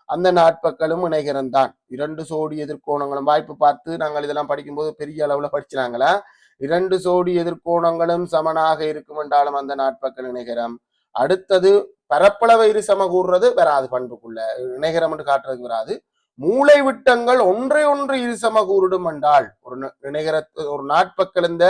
அந்த நாட்பக்கலும் இணைகரம் தான். 2 சோடி எதிர்கோணங்களும் வாய்ப்பு பார்த்து நாங்கள் இதெல்லாம் படிக்கும்போது பெரிய அளவுல படிச்சினாங்களா. 2 சோடி எதிர்கோணங்களும் சமனாக இருக்கும் என்றாலும் அந்த நாட்பக்கல் இணைகரம். அடுத்தது பரப்பளவை இரு சமகூறுறது வராது, பண்புக்குள்ள இணைகரம் என்று காட்டுறதுக்கு வராது. மூளை விட்டங்கள் ஒன்றை ஒன்று இரு சமகூறுடும் என்றால் ஒரு நாட்பக்கல் இந்த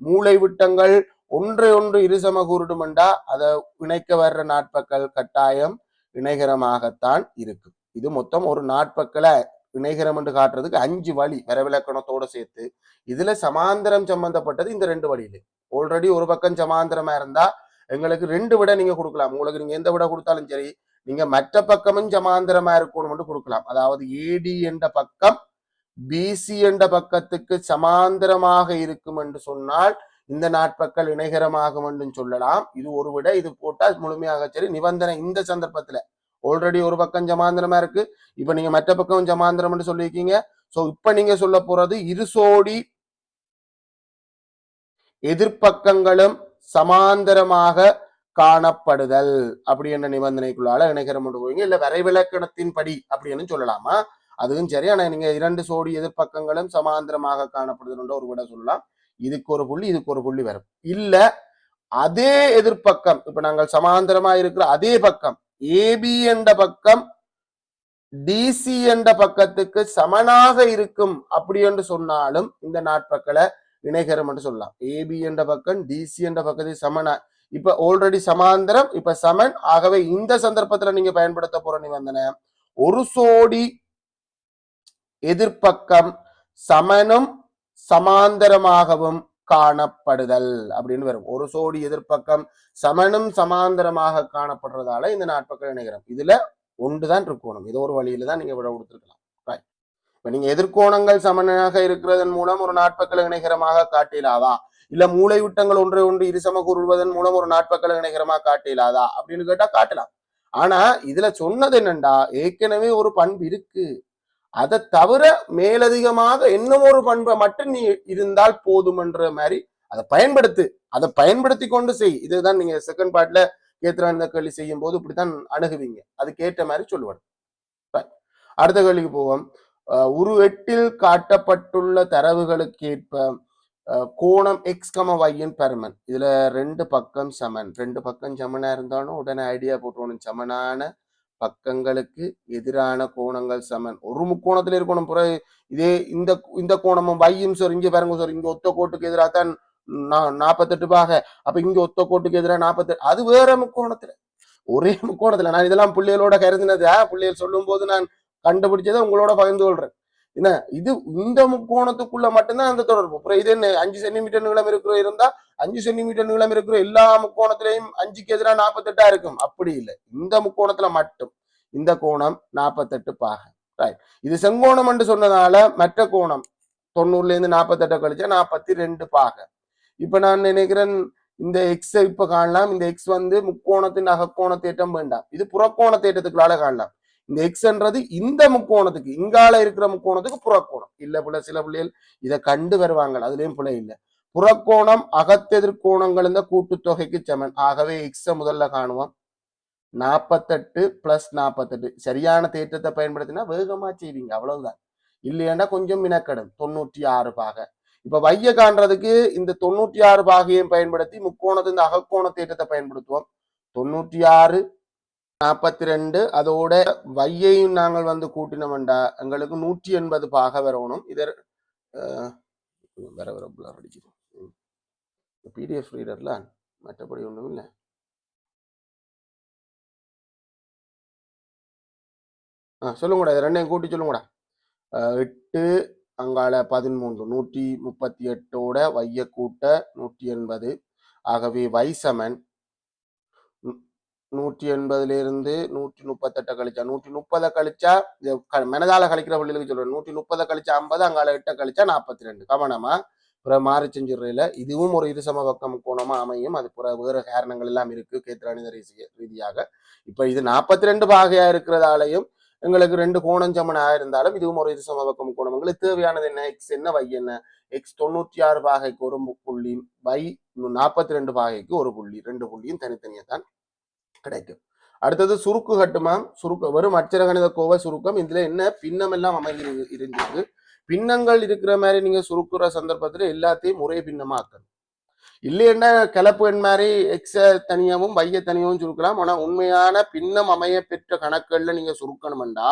மூளை விட்டங்கள் ஒன்றை ஒன்று இரு சமகூறுடும் என்றா அதை இணைக்க வர்ற நாட்பக்கல் கட்டாயம் இணைகரமாகத்தான் இருக்கும். இது மொத்தம் ஒரு நாட்பக்கலை இணைகரம் என்று காட்டுறதுக்கு 5 வழி வரைவிலக்கணத்தோட சேர்த்து. இதுல சமாந்தரம் சம்பந்தப்பட்டது இந்த 2 வழியில. ஆல்ரெடி ஒரு பக்கம் சமாந்தரமா இருந்தா எங்களுக்கு 2 விட நீங்க கொடுக்கலாம். உங்களுக்கு நீங்க எந்த விட கொடுத்தாலும் சரி, நீங்க மற்ற பக்கமும் சமாந்தரமா இருக்கணும் கொடுக்கலாம். அதாவது ஏடி என்ற பக்கம் பிசி என்ற பக்கத்துக்கு சமாந்தரமாக இருக்கும் என்று சொன்னால் இந்த நாட்பக்கள் இணைகரமாகும் என்று சொல்லலாம். இது ஒரு விட, இது போட்டால் முழுமையாக சரி. நிபந்தனை இந்த சந்தர்ப்பத்துல ஆல்ரெடி ஒரு பக்கம் சமாந்தரமா இருக்கு, இப்ப நீங்க மற்ற பக்கம் சமாந்தரம் என்று சொல்லியிருக்கீங்க. சோ இப்ப நீங்க சொல்ல போறது இரு சோடி எதிர்ப்பக்கங்களும் சமாந்தரமாக காணப்படுதல் அப்படி என்ற நிபந்தனைக்குள்ளால இணைகரம் கொண்டு போவீங்க. இல்ல வரைவிலக்கணத்தின் படி அப்படின்னு சொல்லலாமா? அதுவும் சரி. ஆனா நீங்க இரண்டு சோடி எதிர்ப்பக்கங்களும் சமாந்தரமாக காணப்படுதல் ஒரு விட சொல்லலாம். இதுக்கு ஒரு புள்ளி, இதுக்கு ஒரு புள்ளி வரும். இல்ல அதே எதிர்ப்பக்கம், இப்ப நாங்கள் சமாந்தரமா இருக்கிற அதே பக்கம் ஏபி என்ற பக்கம் டிசி என்ற பக்கத்துக்கு சமனாக இருக்கும் அப்படி என்று சொன்னாலும் இந்த நாட்பக்களை இணைகரம் என்று சொல்லலாம். ஏபி என்ற பக்கம் டிசி என்ற பக்கத்துக்கு சமனா, இப்ப ஆல்ரெடி சமாந்தரம், இப்ப சமன். ஆகவே இந்த சந்தர்ப்பத்துல நீங்க பயன்படுத்த போற நிபந்தனை ஒரு சோடி எதிர்ப்பக்கம் சமனும் சமாந்தரமாகவும் காணப்படுதல் அப்படின்னு வரும். ஒரு சோடி எதிர்ப்பக்கம் சமனும் சமாந்தரமாக காணப்படுறதால இந்த நாட்பக்கள் இணைகரம். இதுல ஒன்றுதான் இருக்கணும். இது ஒரு வழியில தான் நீங்க விட கொடுத்துருக்கலாம். இப்ப நீங்க எதிர்கோணங்கள் சமனாக இருக்கிறதன் மூலம் ஒரு நாட்பக்கள் இணைகரமாக காட்டிலாதா, இல்ல மூளை விட்டங்கள் ஒன்றை ஒன்று இருசம கூறுவதன் மூலம் ஒரு நாட்பக்கள் இணைகரமாக காட்டிலாதா அப்படின்னு கேட்டா காட்டலாம். ஆனா இதுல சொன்னது என்னண்டா, ஏற்கனவே ஒரு பண்பு இருக்கு, அதை தவிர மேலதிகமாக இன்னும் ஒரு பண்பை மட்டும் நீ இருந்தால் போதும் என்ற மாதிரி அதை பயன்படுத்தி கொண்டு செய். இதுதான் நீங்க செகண்ட் பார்ட்ல கேத்திரான கேள்வி செய்யும் போது இப்படித்தான் அணுகுவீங்க. அதுக்கேற்ற மாதிரி சொல்லுவாங்க. அடுத்த கேள்விக்கு போவோம். உரு 8ல் காட்டப்பட்டுள்ள தரவுகளுக்கேற்ப கோணம் எக்ஸ் ஒய்யின் பெருமன். இதுல ரெண்டு பக்கம் சமன், ரெண்டு பக்கம் சமனா இருந்தாலும் உடனே ஐடியா போட்டுவோம். சமனான பக்கங்களுக்கு எதிரான கோணங்கள் சமன். ஒரு முக்கோணத்துல இருக்கணும். புற இதே இந்த இந்த கோணமும் வையும் சார், இங்க பாருங்க சார், இங்க ஒத்த கோட்டுக்கு எதிராக தான் 48 பாக, அப்ப இங்க ஒத்த கோட்டுக்கு எதிராக 48, அது வேற முக்கோணத்துல, ஒரே முக்கோணத்துல. நான் இதெல்லாம் பிள்ளைகளோட கருதினது, பிள்ளைகள் சொல்லும் போது நான் கண்டுபிடிச்சதை உங்களோட பகிர்ந்து கொள்றேன். என்ன இது இந்த முக்கோணத்துக்குள்ள மட்டும்தான் அந்த தொடர்பு. அப்புறம் இது என்ன 5 சென்டிமீட்டர் நீளம் இருக்கிற இருந்தா 5 சென்டிமீட்டர் நீளம் இருக்கிற எல்லா முக்கோணத்திலையும் 5க்கு எதிராக 48 இருக்கும். அப்படி இல்லை, இந்த முக்கோணத்துல மட்டும் இந்த கோணம் 48 பாக. ரைட். இது செங்கோணம் என்று சொன்னதால மற்ற கோணம் 90ல இருந்து 48 கழிச்சா 42 பாக. இப்ப நான் நினைக்கிறேன் இந்த எக்ஸ் இப்ப காணலாம். இந்த எக்ஸ் முக்கோணத்தின் அகக்கோண தேட்டம் வேண்டாம், இது புறக்கோண தேட்டத்துக்குள்ளால காணலாம். இந்த எக்ஸ்ன்றது இந்த முக்கோணத்துக்கு, இங்கால இருக்கிற முக்கோணத்துக்கு புறக்கோணம் இல்ல. பிள்ளை சில பிள்ளைகள் இதை கண்டு வருவாங்க, அதுலயும் பிள்ளை இல்லை. புறக்கோணம் அகத்தெதிர்கோணங்கள் இந்த கூட்டுத்தொகைக்கு சமன். ஆகவே எக்ஸ முதல்ல காணுவோம். 48 + 48 சரியான தேற்றத்தை பயன்படுத்தினா வேகமா செய்வீங்க, அவ்வளவுதான். இல்லையாண்டா கொஞ்சம் மினக்கடும். 96 பாக. இப்ப வைய காண்றதுக்கு இந்த 96 பாகையும் பயன்படுத்தி முக்கோணத்தின் அகக்கோண தேற்றத்தை பயன்படுத்துவோம். 96 42 அதோட வையையும் நாங்கள் கூட்டினோம்டா எங்களுக்கு 180 பாக வரணும். இதர் வர அடிக்கிறோம் பிடிஎஃப் ரீடர்ல, மற்றபடி ஒன்றும் இல்லை. சொல்லுங்கடா, இது ரெண்டையும் கூட்டி சொல்லுங்கடா. 8 அங்கால 13 138 வைய கூட்ட 180. ஆகவே வை சமன் 180ல இருந்து 138 கழிச்சா 130 கழிச்சா மனதால கழிக்கிற பள்ளிகளுக்கு சொல்றேன். 130 கழிச்சா 50, அங்கால 8 கழிச்சா 42. கவனமா பிற மாறி செஞ்சுறையில இதுவும் ஒரு இருசம பக்கம் கோணமா அமையும். அது பிற வேற காரணங்கள் எல்லாம் இருக்கு கேத்திராணித ரீதியாக. இப்ப இது 42 பாகையா இருக்கிறதாலையும் எங்களுக்கு ரெண்டு கோணம் சமனாக இருந்தாலும் இதுவும் ஒரு இருசம பக்கம் கோணம். எங்களுக்கு தேவையானது என்ன? எக்ஸ் என்ன, வை என்ன? எக்ஸ் 96 பாகைக்கு ஒரு புள்ளி, வை 42 பாகைக்கு ஒரு புள்ளி, ரெண்டு புள்ளியும் தனித்தனியா தான் கிடைக்கும். அடுத்தது சுருக்கு கட்டுமாம். சுருக்கம் வெறும் அச்சர கணித கோவை சுருக்கம். இதுல என்ன பின்னம் எல்லாம் அமைந்து இருந்திருக்கு. பின்னங்கள் இருக்கிற மாதிரி நீங்க சுருக்குற சந்தர்ப்பத்துல எல்லாத்தையும் ஒரே பின்னமா ஆக்கணும். இல்லைன்னா கலப்பு எண் மாதிரி எக்ஸ தனியாவும் வைய தனியாவும் சுருக்கலாம். ஆனா உண்மையான பின்னம் அமைய பெற்ற கணக்குகள்ல நீங்க சுருக்கணும்டா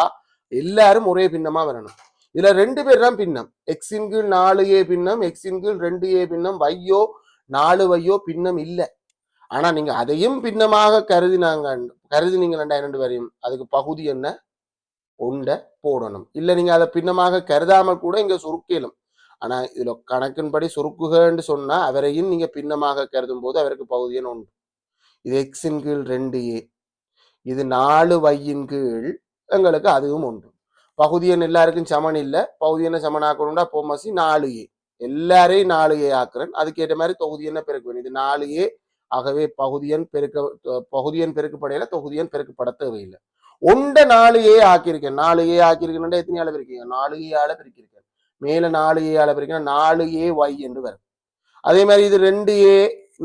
எல்லாரும் ஒரே பின்னமா வரணும். இதுல ரெண்டு பேர் தான் பின்னம். எக்ஸின் கீழ் 4a பின்னம், எக்ஸின் கீழ் 2a பின்னம், வையோ 4 வையோ பின்னம் இல்லை. ஆனா நீங்க அதையும் பின்னமாக கருதினீங்களா இரண்டு வரையும் அதுக்கு பகுதி என்ன ஒன்றை போடணும். இல்ல நீங்க அதை பின்னமாக கருதாமல் கூட இங்க சுருக்கலும். ஆனா இதுல கணக்கின்படி சுருக்குகன்னு சொன்னா அவரையும் நீங்க பின்னமாக கருதும் போது அவருக்கு பகுதியன் ஒன்று. இது எக்ஸின் கீழ் 2a, இது 4 வையின் கீழ் எங்களுக்கு அதுவும் உண்டு. பகுதியன் எல்லாருக்கும் சமன் இல்லை, பகுதியனை சமனாக்கணும்டா பொம்மசி 4A, எல்லாரையும் 4A ஆக்குறேன். அதுக்கேற்ற மாதிரி தொகுதியனை பெருக்குவேன். இது 4A, ஆகவே பகுதியன் பெருக்கப்படையில தொகுதியன் பெருக்கப்பட தேவையில்லை. ஒண்ட 4A ஆக்கியிருக்கேன். 4A ஆக்கியிருக்கேன். எத்தனை ஆள பிரிக்கீங்க? 4A ஆள பிரிக்கிருக்கேன். மேல 4A ஆள பிரிக்கணும், 4AY என்று வரும். அதே மாதிரி இது 2A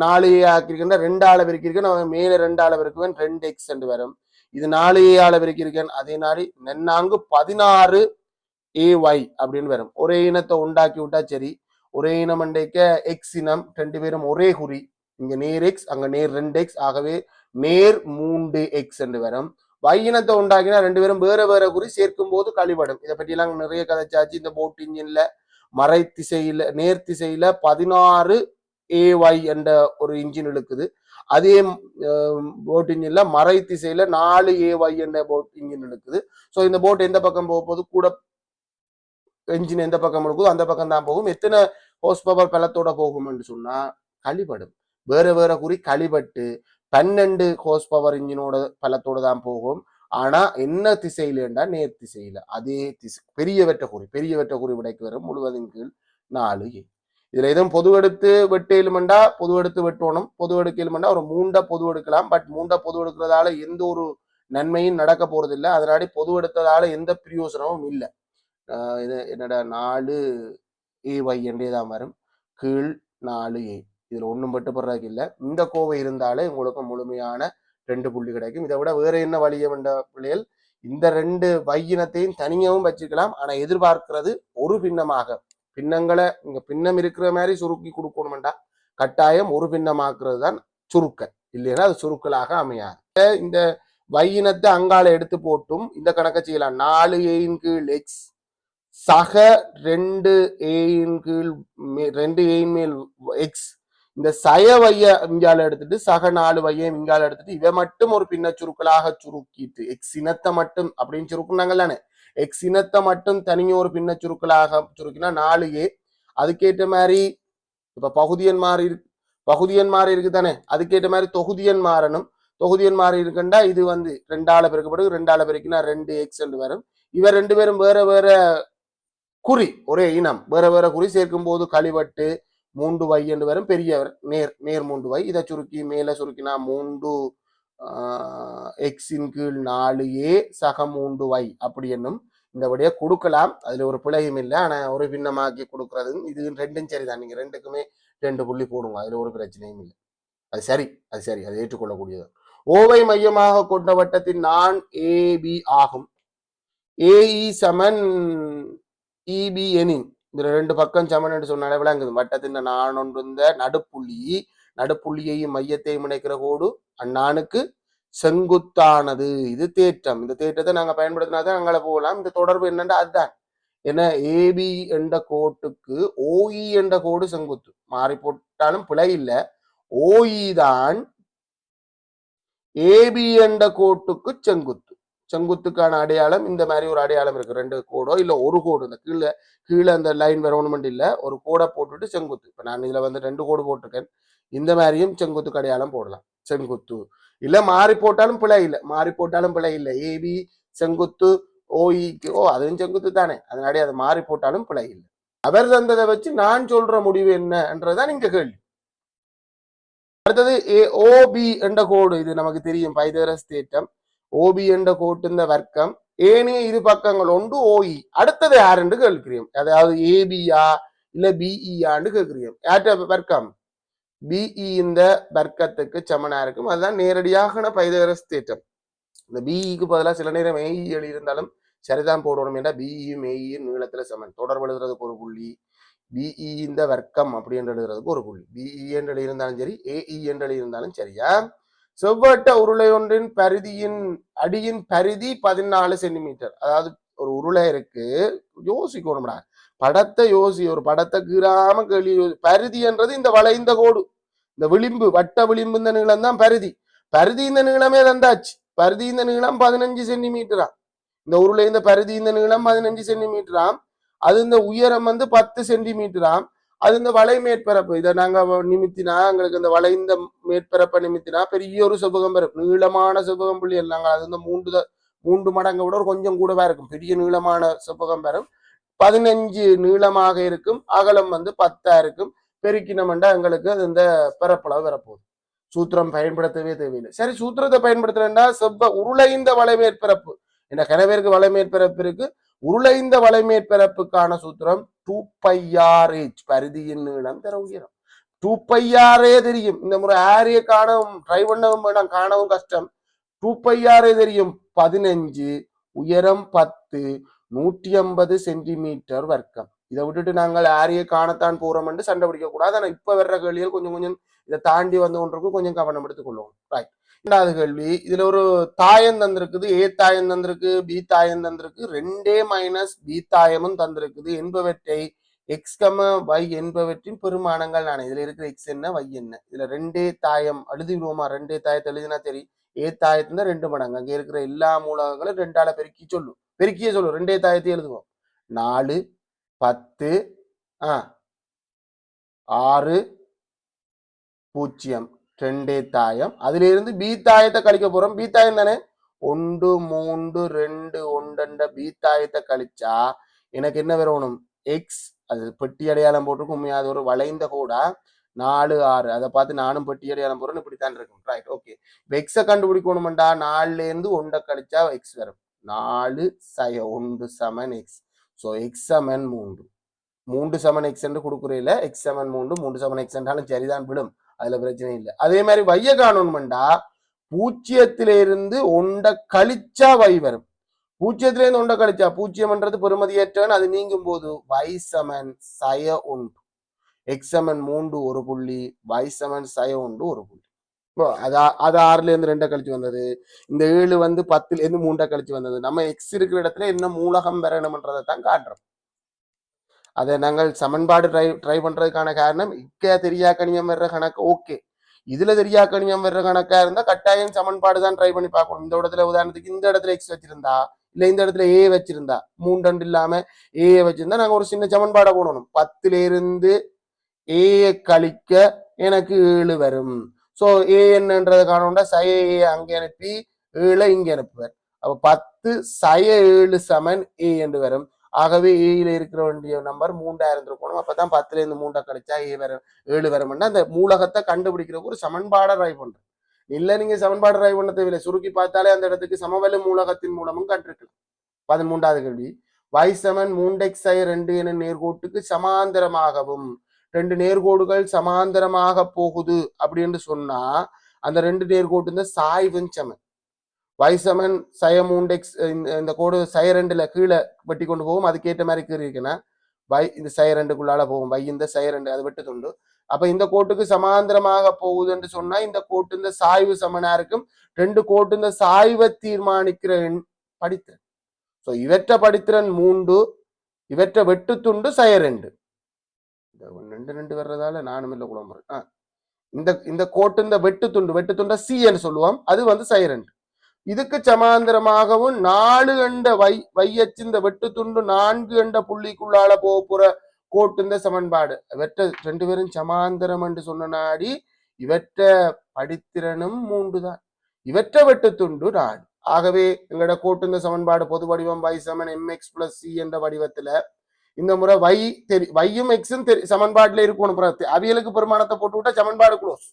4A ஆக்கியிருக்கேன், 2 ஆள பிரிக்கிருக்கேன், மேல 2 ஆள பிரிக்குவேன், 2X என்று வரும். இது 4A ஆள பிரிக்கிருக்கேன். அதே மாதிரி 16AY அப்படின்னு வரும். ஒரே இனத்தை உண்டாக்கி விட்டா சரி. ஒரே இனம் அண்டைக்க எக்ஸ் இனம், 2 பேரும் ஒரே குறி. இங்க நேர் எக்ஸ், அங்க நேர் 2X, ஆகவே நேர் 3X என்று வரும். வையினத்தை உண்டாக்கினா 2 பேரும் வேற வேற குறி, சேர்க்கும் போது கழிபடும். இதை பற்றி எல்லாம் நிறைய கதைச்சாச்சு. இந்த போட் இன்ஜின்ல மறை திசையில நேர் திசையில 16AY என்ற ஒரு இன்ஜின் இழுக்குது. அதே போட் இன்ஜின்ல மறை திசையில 4AY என்ற போட் இன்ஜின் இழுக்குது. ஸோ இந்த போட் எந்த பக்கம் போக போது கூட என்ஜின் எந்த பக்கம் இருக்குதோ அந்த பக்கம் தான் போகும். எத்தனை ஹோஸ் பவர் பலத்தோட போகும் என்று சொன்னா கழிபடும். வேற வேற குறி கழிபட்டு 12 ஹோஸ் பவர் இன்ஜினோட பலத்தோட தான் போகும். ஆனா என்ன திசையிலண்டா நேர் திசையில. அதே திசை பெரியவற்ற குறி விடைக்கு வரும். முழுவதின் கீழ் 4A. இதுல எதுவும் பொது எடுத்து வெட்டு எலுமெண்டா பொது எடுத்து வெட்டணும். பொது எடுக்க எலுமெண்டா ஒரு 3 பொது எடுக்கலாம். பட் 3 பொது எடுக்கிறதால எந்த ஒரு நன்மையும் நடக்க போறது இல்லை. அதனால பொது எடுத்ததால எந்த பிரயோசனமும் இல்லை. இது என்னடா 4AY என்றேதான் வரும். கீழ் 4A. இதுல ஒன்றும் பட்டுப்படுறதுக்கு இல்லை. இந்த கோவை இருந்தாலே உங்களுக்கு முழுமையான 2 புள்ளி கிடைக்கும். இதை விட வேற என்ன வழிய வேண்ட பிள்ளைகள், இந்த 2 வையினத்தையும் தனியாகவும் வச்சுக்கலாம். ஆனா எதிர்பார்க்கிறது ஒரு பின்னமாக. பின்னங்களை இங்க பின்னம் இருக்கிற மாதிரி சுருக்கி கொடுக்கணும்டா கட்டாயம் ஒரு பின்னமாக்குறது தான் சுருக்க, இல்லைன்னா அது சுருக்கலாக அமையாது. இந்த வையினத்தை அங்கால எடுத்து போட்டும் இந்த கணக்கை செய்யலாம். 4Aயின் கீழ் எக்ஸ் சக 2Aயின் கீழ் 2Aயின் மேல் எக்ஸ். இந்த சய வைய இங்கால எடுத்துட்டு சக 4 வைய இங்கால எடுத்துட்டு இவை மட்டும் ஒரு பின்ன சுருக்கலாக சுருக்கிட்டு எக்ஸ் இனத்தை மட்டும் அப்படின்னு சுருக்குனாங்கல்லானே, எக்ஸ் இனத்தை மட்டும் தனியும் ஒரு பின்ன சுருக்கலாக சுருக்கினா 4A. அதுக்கேற்ற மாதிரி இப்ப பகுதியன் மாறி இருக்கு தானே, அதுக்கேற்ற மாதிரி தொகுதியன் மாறணும். தொகுதியன் மாறி இருக்குண்டா இது 2 ஆள பெருக்கப்படுது. 2 ஆள பெருக்கினா 2X என்று வரும். இவர் 2 பேரும் வேற வேற குறி, ஒரே இனம் வேற வேற குறி, சேர்க்கும் போது கழிவட்டு 3Y என்று வரும். பெரியவர் நேர் 3Y. இதை சுருக்கி மேல சுருக்கினா 3Xின் கீழ் 4A சக 3Y அப்படி என்னும் இந்த வழியை கொடுக்கலாம். அதுல ஒரு பிழையும் இல்லை. ஆனா ஒரு பின்னமாக்கி கொடுக்கறது இது 2ம் சரிதான். நீங்க 2க்குமே 2 புள்ளி போடுங்க, அதுல ஒரு பிரச்சனையும் இல்லை. அது சரி, அது ஏற்றுக்கொள்ளக்கூடியது. ஓவை மையமாக கொண்ட வட்டத்தின் நான் AB ஆகும். AE சமன் EB எனின், இந்த 2 பக்கம் சமன் என்று சொன்னாலே விளங்குது. வட்டத்தின் நான் ஒன்று இந்த நடுப்புள்ளியையும் மையத்தையும் இணைக்கிற கோடு அந்நானுக்கு செங்குத்தானது. இது தேற்றம். இந்த தேற்றத்தை நாங்க பயன்படுத்தினாதான் அங்கே போகலாம். இந்த தொடர்பு என்னன்னா அதுதான். ஏன்னா ஏபி என்ற கோட்டுக்கு OE என்ற கோடு செங்குத்து. மாறி போட்டாலும் பிழை இல்லை. OE தான் ஏபி என்ற கோட்டுக்கு செங்குத்து. செங்குத்துக்கான அடையாளம் இந்த மாதிரி ஒரு அடையாளம் இருக்கு. 2 கோடோ இல்ல ஒரு கோடு, இந்த கீழே அந்த லைன் வரணுமெண்ட் இல்ல, ஒரு கோடை போட்டுட்டு செங்குத்து. இப்ப நான் இதுல 2 கோடு போட்டிருக்கேன். இந்த மாதிரியும் செங்குத்துக்கு அடையாளம் போடலாம். செங்குத்து இல்ல மாறி போட்டாலும் பிழை இல்லை. ஏபி செங்குத்து OEக்கு அதுவும் செங்குத்து தானே, அதனாலே அதை மாறி போட்டாலும் பிழை இல்லை. அவர் தந்ததை வச்சு நான் சொல்ற முடிவு என்னன்றதான் இங்க கேள்வி. அடுத்தது OB என்ற கோடு, இது நமக்கு தெரியும் பைதரஸ் தேற்றம். OB என்ற கோட்டு வர்க்கம் ஏனைய இரு பக்கங்கள் ஒன்று OE. அடுத்தது யாருன்னு கேட்கிறோம், அதாவது ABயா இல்ல BEயான்னு கேட்கிறோம். யார்ட்ட வர்க்கம் BE இந்த வர்க்கத்துக்கு சமனா இருக்கும். அதுதான் நேரடியாக பைதரஸ் தேற்றம். இந்த BEக்கு பதிலாக சில நேரம் AE எழுதியிருந்தாலும் சரிதான் போடணும். ஏன்னா BEயும் AEயும் நீளத்துல சமன். தொடர்பு எழுதுறதுக்கு ஒரு புள்ளி, BE இந்த வர்க்கம் அப்படி என்று எழுதுறதுக்கு ஒரு புள்ளி. BE என்று எழுதியிருந்தாலும் சரி, AE என்று எழுதியிருந்தாலும் சரியா. செவ்வட்ட உருளை ஒன்றின் பரிதியின் அடியின் பரிதி 14 சென்டிமீட்டர். அதாவது ஒரு உருளை இருக்கு, யோசிக்கணும்டா, படத்தை ஒரு படத்தை கீறாம கேள்வி. பரிதி என்றது இந்த வளைந்த கோடு, இந்த விளிம்பு, வட்ட விளிம்பு, இந்த நீளம் தான் பரிதி. பரிதி இந்த நீளமே தந்தாச்சு. பரிதி இந்த நீளம் 15 சென்டிமீட்டரா. இந்த உருளை இந்த பரிதி இந்த நீளம் 15 சென்டிமீட்டராம். அது இந்த உயரம் 10 சென்டிமீட்டராம். அது இந்த வளை மேற்பரப்பு. இதை நாங்க நிமித்தினா எங்களுக்கு இந்த வளைந்த மேற்பரப்பை நிமித்தினா பெரிய ஒரு செவ்வகம் வரும். நீளமான செவ்வகம் புள்ளி நாங்க அது இந்த மூன்று மடங்கை விட ஒரு கொஞ்சம் கூடவா இருக்கும். பெரிய நீளமான செவ்வகம் வரும். 15 நீளமாக இருக்கும். அகலம் 10 இருக்கும். பெருக்கினம்ண்டா எங்களுக்கு அது இந்த பரப்பளவு வரப்போகுது. சூத்திரம் பயன்படுத்தவே தேவையில்லை. சரி, சூத்திரத்தை பயன்படுத்தலன்னா உருளைந்த வளை மேற்பரப்பு. என்ன கனவேருக்கு வளை மேற்பரப்பு இருக்கு. உருளைந்த வளை மேற்பரப்புக்கான சூத்திரம் 2πr/h. பரிதியின் நீளம் தர உயரம் 2πr தெரியும். இந்த முறை ஆரிய காணவும் ட்ரை பண்ணவும் வேண்டாம், காணவும் கஷ்டம். 2πr தெரியும். 15, உயரம் 10, 150 சென்டிமீட்டர் வர்க்கம். இதை விட்டுட்டு நாங்கள் ஆரிய காணத்தான் போறோம் என்று சண்டை பிடிக்க கூடாது. ஆனா இப்ப வர்ற கேள்விகள் கொஞ்சம் கொஞ்சம் இதை தாண்டி வந்து ஒன்றுக்கு கொஞ்சம் கவனம் எடுத்துக்கொள்வோம். ரைட். இரண்டாவது கேள்வி, இதுல ஒரு தாயம் தந்திருக்குது. ஏ தாயம் தந்திருக்கு, பி தாயம் தந்திருக்கு, 2a - b தாயமும் தந்திருக்குது என்பவற்றை எக்ஸ் y என்பவற்றின் பெருமானங்கள் நானே. இதுல இருக்கிற எக்ஸ் என்ன, y என்ன. இதுல 2a தாயம் எழுதிடுவோமா? 2a தாயத்தை எழுதினா தெரியும். ஏ தாயத்துல 2 மடங்கு. அங்க இருக்கிற எல்லா மூலகங்களும் 2ஆல பெருக்கி சொல்லும். பெருக்கியே சொல்லும். 2a தாயத்தை எழுதுவோம். 4, 10, 6, 0. 2a தாயம். அதுல இருந்து பி தாயத்தை கழிக்க போறோம். பி தாயம் தானே. 1, 3, 2, 1 பி தாயத்தை கழிச்சா எனக்கு என்ன வரணும்? எக்ஸ். அது பெட்டி அடையாளம் போட்டிருக்கும். உண்மையா அது ஒரு வளைந்த கோடா. 4, 6. அதை பார்த்து நானும் பெட்டி அடையாளம் போறேன்னு இப்படித்தான் இருக்கும். Right, okay. எக்ஸை கண்டுபிடிக்கணும்டா 4ல இருந்து 1 கழிச்சா எக்ஸ் வரும். 4 - 1 = எக்ஸ். ஸோ எக்ஸ் சமன் 3. 3 சமன் எக்ஸ் என்று கொடுக்குறீல. எக்ஸ் சமன் 3, 3 சமன் எக்ஸ் என்றாலும் சரிதான் விடும். அதுல பிரச்சனை இல்லை. அதே மாதிரி வைய காணணும்டா 0லிருந்து 1 கழிச்சா வை வரும். 0லிருந்து 1 கழிச்சா 0ன்றது பெருமதியற்றன்னு அது நீங்கும் போது y சமன் -1. எக்ஸ் சமன் 3 ஒரு புள்ளி, y சமன் -1 ஒரு புள்ளி. அது 6லிருந்து 2 கழிச்சு வந்தது. இந்த 7 10லிருந்து 3 கழிச்சு வந்தது. நம்ம எக்ஸ் இருக்கிற இடத்துல என்ன மூலகம் வரணும்ன்றதை தான் காட்டுறோம். அதை நாங்கள் சமன்பாடு ட்ரை பண்றதுக்கான காரணம் இக்க தெரியா கணியம் வர்ற கணக்கு ஓகே. இதுல தெரியா கணியம் வர்ற கணக்கா இருந்தா கட்டாயம் சமன்பாடு தான் ட்ரை பண்ணி பார்க்கணும். இந்த இடத்துல உதாரணத்துக்கு இந்த இடத்துல எக்ஸ் வச்சிருந்தா, இல்ல இந்த இடத்துல ஏ வச்சிருந்தா, 3 இல்லாம ஏ வச்சிருந்தா நாங்க ஒரு சின்ன சமன்பாடை போடணும். 10லிருந்து ஏ கழிக்க எனக்கு 7 வரும். ஸோ ஏ என்னன்றதை காணோம்னா சய ஏ அங்கே அனுப்பி 7 இங்க அனுப்புவார். அப்ப 10 - 7 சமன் ஏ என்று வரும். ஆகவே ஏல இருக்கிற வேண்டிய நம்பர் 3 இருந்திருக்கணும். அப்பதான் 10லிருந்து 3 கழிச்சா 7 வரும்னா அந்த மூலகத்தை கண்டுபிடிக்கிறதுக்கு ஒரு சமன்பாடை ட்ரை பண்றேன். இல்ல நீங்க சமன்பாடு ட்ரை பண்ண தேவையில்லை. சுருக்கி பார்த்தாலே அந்த இடத்துக்கு சமவெளி மூலகத்தின் மூலமும் கண்டிருக்கலாம். 13வது கேள்வி, y சமன் 3x/2 என நேர்கோட்டுக்கு சமாந்தரமாகவும் 2 நேர்கோடுகள் சமாந்தரமாக போகுது அப்படின்னு சொன்னா அந்த 2 நேர்கோட்டு சாய்வின் சமன். y சமன் -3x. இந்த கோடு -2ல கீழே வெட்டி கொண்டு போகும். அதுக்கேற்ற மாதிரி கீழே இருக்குன்னா y இந்த -2க்குள்ளால போகும். y இந்த -2 அது வெட்டு துண்டு. அப்ப இந்த கோட்டுக்கு சமாந்தரமாக போகுது என்று சொன்னா இந்த கோட்டு இந்த சாய்வு சமனா இருக்கும். 2 கோட்டு இந்த சாய்வை தீர்மானிக்கிற படித்திறன். ஸோ இவற்றை படித்திறன் 3, இவற்றை வெட்டு துண்டு -2. 2 வர்றதால நானும் இல்லை குழம்புறேன். இந்த கோட்டு இந்த வெட்டு துண்டை சி என்று சொல்லுவோம். அது -2. இதுக்கு சமாந்தரமாகவும் 4 என்ற வையச்சு இந்த வெட்டு துண்டு 4 என்ற புள்ளிக்குள்ளால போற கோட்டு இந்த சமன்பாடு. இவற்றை 2 பேரும் சமாந்தரம் என்று சொன்ன நாடி இவற்றை படித்திறனும் 3 தான். இவற்றை வெட்டு துண்டு 4. ஆகவே எங்களோட கோட்டு இந்த சமன்பாடு பொது வடிவம் y சமன் mx + c என்ற வடிவத்துல இந்த முறை வையும் எக்ஸும் சமன்பாட்டுல இருக்கணும். அவியலுக்கு பெருமானத்தை போட்டு விட்டா சமன்பாடு க்ளோஸ்.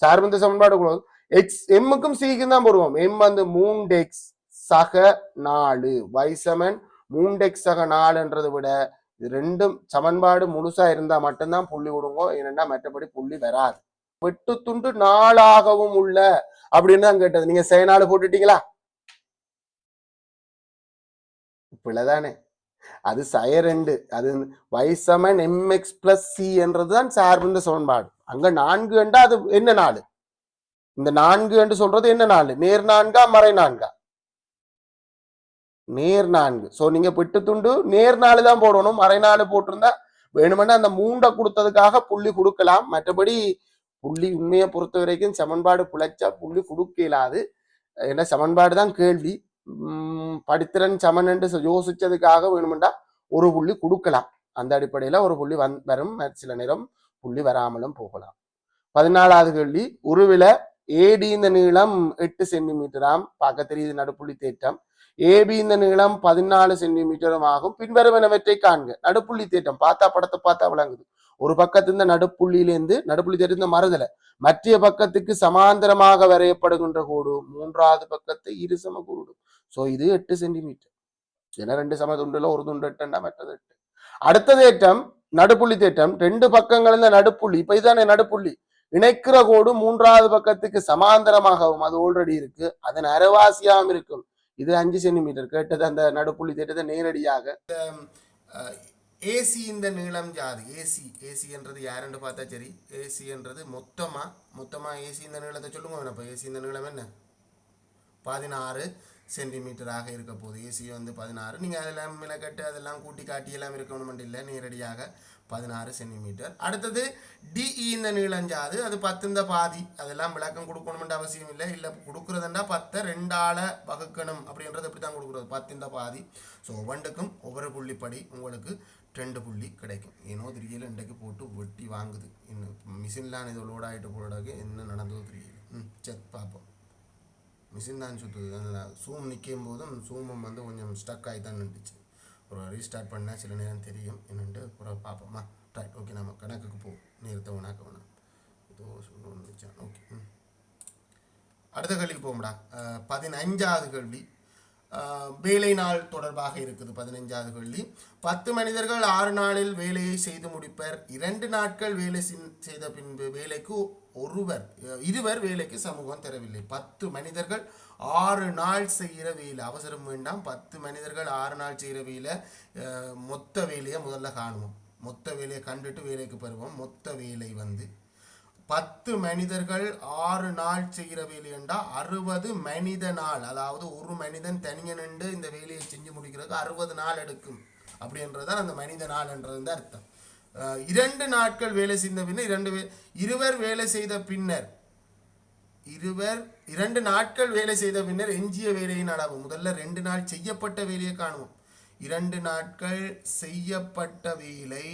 சார்பு சமன்பாடு க்ளோஸ். எக்ஸ் எம்முக்கும் சிக்கும் தான் போடுவோம். எம் 3x - 4, y சமன் 3x - 4 விட இது ரெண்டும் சமன்பாடு முழுசா இருந்தா மட்டும்தான் புள்ளி விடுங்க. ஏன்னா மற்றபடி புள்ளி வராது. வெட்டு துண்டு 4ஆகவும் உள்ள அப்படின்னு தான் கேட்டது. நீங்க -4 போட்டுட்டீங்களா? இப்பதானே அது -2. அது y சமன் mx + c என்றதுதான் சார்பு சமன்பாடு. அங்க 4 என்றா அது என்ன 4? இந்த 4 என்று சொல்றது என்ன 4? நேர் 4 மறை 4? நேர் 4. சோ நீங்க வெட்டு துண்டு நேர் 4 தான் போடணும். மறை 4 போட்டிருந்தா வேணுமென்னா அந்த 3 கொடுத்ததுக்காக புள்ளி கொடுக்கலாம். மற்றபடி புள்ளி உண்மையை பொறுத்த வரைக்கும் சமன்பாடு பிழைச்சா புள்ளி கொடுக்க இயலாது. ஏன்னா சமன்பாடு தான் கேள்வி. படித்திறன் சமன் என்று யோசிச்சதுக்காக வேணுமெண்டா ஒரு புள்ளி கொடுக்கலாம். அந்த அடிப்படையில் ஒரு புள்ளி வரும், சில நேரம் புள்ளி வராமலும் போகலாம். 14வது கேள்வி, உருவில ஏடி இந்த நீளம் 8 சென்டிமீட்டராம், பார்க்க தெரியுது நடுப்புள்ளி தேட்டம். ஏபி இந்த நீளம் 14 சென்டிமீட்டரும் ஆகும், பின்வருவனவற்றை காண்க. நடுப்புள்ளி தேட்டம் பார்த்தா, படத்தை பார்த்தா விளங்குது. ஒரு பக்கத்து இந்த நடுப்புள்ளியிலேருந்து, நடுப்புள்ளி தேட்டம் மறுதல மற்ற பக்கத்துக்கு சமாந்தரமாக வரையப்படுகின்ற கோடு 3வது பக்கத்தை இரு சம கூடும். ஸோ இது 8 சென்டிமீட்டர். ஏன்னா 2 சம துண்டுல ஒரு துண்டு 8 மற்றது 8. அடுத்த தேட்டம் நடுப்புள்ளி தேட்டம், 2 பக்கங்கள் இந்த நடுப்புள்ளி, இப்ப இதுதானே நடுப்புள்ளி, இணைக்கிற கோடு 3வது பக்கத்துக்கு சமாந்தரமாகவும் அது ஆல்ரெடி இருக்கு, அதன் அரைவாசியாகவும் இருக்கும். இது 5 சென்டிமீட்டர். கேட்டது அந்த நடுப்புள்ளி தேட்டத்தை நேரடியாக. ஏசி இந்த நீளம் ஜாது. ஏசி என்றது யாருன்னு பார்த்தா சரி, ஏசி என்றது மொத்தமா ஏசி இந்த நீளத்தை சொல்லுங்க. இப்போ ஏசி இந்த நீளம் என்ன, 16 சென்டிமீட்டராக இருக்க போகுது. ஏசி வந்து 16. நீங்கள் அதெல்லாம் மிளகட்டு அதெல்லாம் கூட்டி காட்டி எல்லாம் இருக்கணும் இல்லை, நேரடியாக 16 சென்டிமீட்டர். அடுத்தது டிஇ இந்த நீளஞ்சாது, அது 10 பாதி. அதெல்லாம் விளக்கம் கொடுக்கணும்ன்ற அவசியம் இல்லை. இல்லை கொடுக்குறதுண்டா 10 2ஆல் வகுக்கணும் அப்படின்றது எப்படி தான் கொடுக்குறது, 10 பாதி. ஸோ ஒவ்வொன்றுக்கும் ஒவ்வொரு புள்ளிப்படி உங்களுக்கு 2 புள்ளி கிடைக்கும். ஏனோ தெரியல, இன்றைக்கு போட்டு வெட்டி வாங்குது. இன்னும் மிஷின்லாம் இது லோட் ஆகிட்டு போடுறதுக்கு என்ன நடந்ததோ தெரியல. சரி பார்ப்போம். மிஷின் தான் சுற்றுது. அந்த சூம் நிற்கும் போதும் சூமும் வந்து கொஞ்சம் ஸ்டக் ஆகி தான் நின்றுச்சு. ஒரு ரீஸ்டார்ட் பண்ணால் சில நேரம் தெரியும் என்னென்று ஒரு பார்ப்போமா. ரைட், ஓகே, நம்ம கணக்குக்கு போவோம். நேரத்தை வேணாக்க வேணாம். இதோ வந்துச்சா, ஓகே. அடுத்த கேள்விக்கு போகும்டா. 15வது கேள்வி வேலை நாள் தொடர்பாக இருக்குது. 15வது கேள்வி, 10 மனிதர்கள் 6 நாளில் வேலையை செய்து முடிப்பர். 2 நாட்கள் வேலை செய்த பின்பு வேலைக்கு இருவர் வேலைக்கு சமூகம் தரவில்லை. 10 மனிதர்கள் 6 நாள் செய்கிற வேலை, அவசரம் வேண்டாம். 10 மனிதர்கள் 6 நாள் செய்கிற வேலை, மொத்த வேலையை முதல்ல காணுவோம். மொத்த வேலையை கண்டுட்டு வேலைக்கு பெறுவோம். மொத்த வேலை வந்து 10 மனிதர்கள் 6 நாள் செய்கிற வேலை என்றால் 60 மனித நாள். அதாவது ஒரு மனிதன் தனியாக நின்று இந்த வேலையை செஞ்சு முடிக்கிறதுக்கு 60 நாள் எடுக்கும் அப்படின்றதான் அந்த மனித நாள் என்றது அர்த்தம். 2 நாட்கள் வேலை செய்த பின்னர் இருவர் வேலை செய்த பின்னர் 2 நாட்கள் வேலை செய்த பின்னர் எஞ்சிய வேலையின் அளவு. முதல்ல 2 நாள் செய்யப்பட்ட வேலையை காணுவோம். 2 நாட்கள் செய்யப்பட்ட வேலை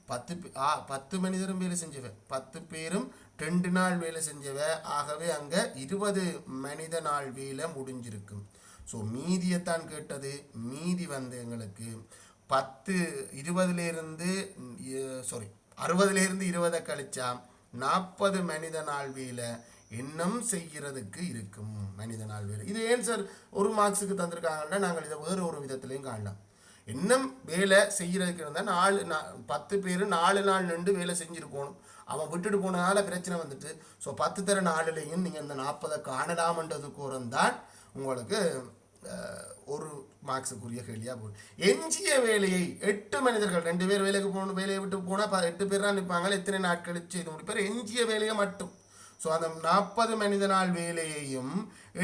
10 மனிதரும் வேலை செஞ்சவ, 10 பேரும் 2 நாள் வேலை செஞ்சவ. ஆகவே அங்கே 20 மனித நாள் வேலை முடிஞ்சிருக்கும். ஸோ மீதியைத்தான் கேட்டது. மீதி வந்து எங்களுக்கு 60லேருந்து 20 கழிச்சா 40 மனித நாள் வேலை இன்னும் செய்கிறதுக்கு இருக்கும். மனித நாள் வேலை இது ஏன் சார் ஒரு மார்க்ஸுக்கு தந்திருக்காங்கன்னா, நாங்கள் இதை வேறு ஒரு விதத்திலையும் காணலாம். இன்னும் வேலை செய்கிறதுக்கு இருந்தால் 10 பேர் 4 நாள் நின்று வேலை செஞ்சுருக்கணும். அவன் விட்டுட்டு போனதால பிரச்சனை வந்துட்டு. ஸோ 10 தர 4லையும் நீங்கள் இந்த 40 காணலாமன்றதுக்கு இருந்தால் உங்களுக்கு ஒரு மார்க்ஸுக்குரிய கேள்வியாக போகும். எஞ்சிய வேலையை 8 மனிதர்கள் 2 பேர் வேலைக்கு போகணும், வேலையை விட்டு போனால் 8 பேர் தான் நிற்பாங்க. எத்தனை நாட்கள் செய்து முடிப்பார்? எஞ்சிய வேலையை மட்டும். ஸோ அந்த 40 மனித நாள் வேலையையும்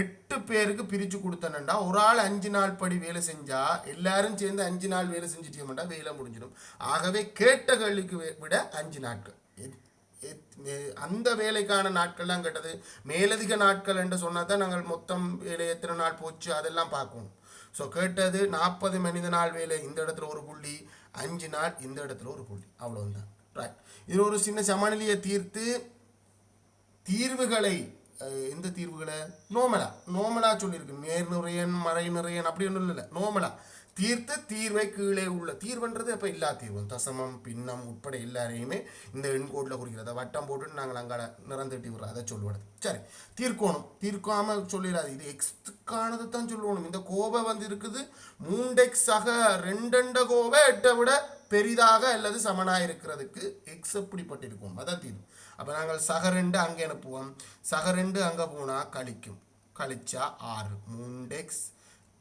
8 பேருக்கு பிரித்து கொடுத்தனண்டா, ஒரு ஆள் 5 நாள் படி வேலை செஞ்சா எல்லாரும் சேர்ந்து 5 நாள் வேலை செஞ்சுட்டோம்டா வேலை முடிஞ்சிடும். ஆகவே கேட்ட கேள்விக்கு விட 5 நாட்கள். அந்த வேலைக்கான நாட்கள்லாம் கேட்டது. மேலதிக நாட்கள் என்று சொன்னா தான் நாங்கள் மொத்தம் வேலை எத்தனை நாள் போச்சு அதெல்லாம் பார்க்கணும். ஸோ கேட்டது 40 மனித நாள் வேலை, இந்த இடத்துல ஒரு புள்ளி, 5 நாள் இந்த இடத்துல ஒரு புள்ளி, அவ்வளவுதான். ரைட், இது ஒரு சின்ன சமநிலையை தீர்த்து தீர்வுகளை, எந்த தீர்வுகளை நோமலா சொல்லியிருக்கு. நேர் நிறையன் மறை நிறையன் அப்படி ஒன்றும் இல்லை, நோமலா தீர்த்து தீர்வை கீழே உள்ள தீர்வுன்றது அப்போ எல்லா தீர்வும் தசமம் பின்னம் உட்பட எல்லாரையுமே இந்த எண்கோடில் குறிக்கிறது. வட்டம் போட்டு நாங்கள் அங்கே நிறந்துட்டி விடுறோம், அதை சொல்லுவது. சரி, தீர்க்கணும். தீர்க்காமல் சொல்லிடாது. இது எக்ஸுக்கானது தான் சொல்லணும். இந்த கோவை வந்து இருக்குது 3x ஆக 2 கோவை 8 விட பெரிதாக அல்லது சமனாக இருக்கிறதுக்கு எக்ஸ் எப்படிப்பட்டிருக்கும், அதான் தீர்வு. அப்போ நாங்கள் சக 2 அங்கே அனுப்புவோம். சக 2 அங்கே போனால் கழிச்சா 6. 3x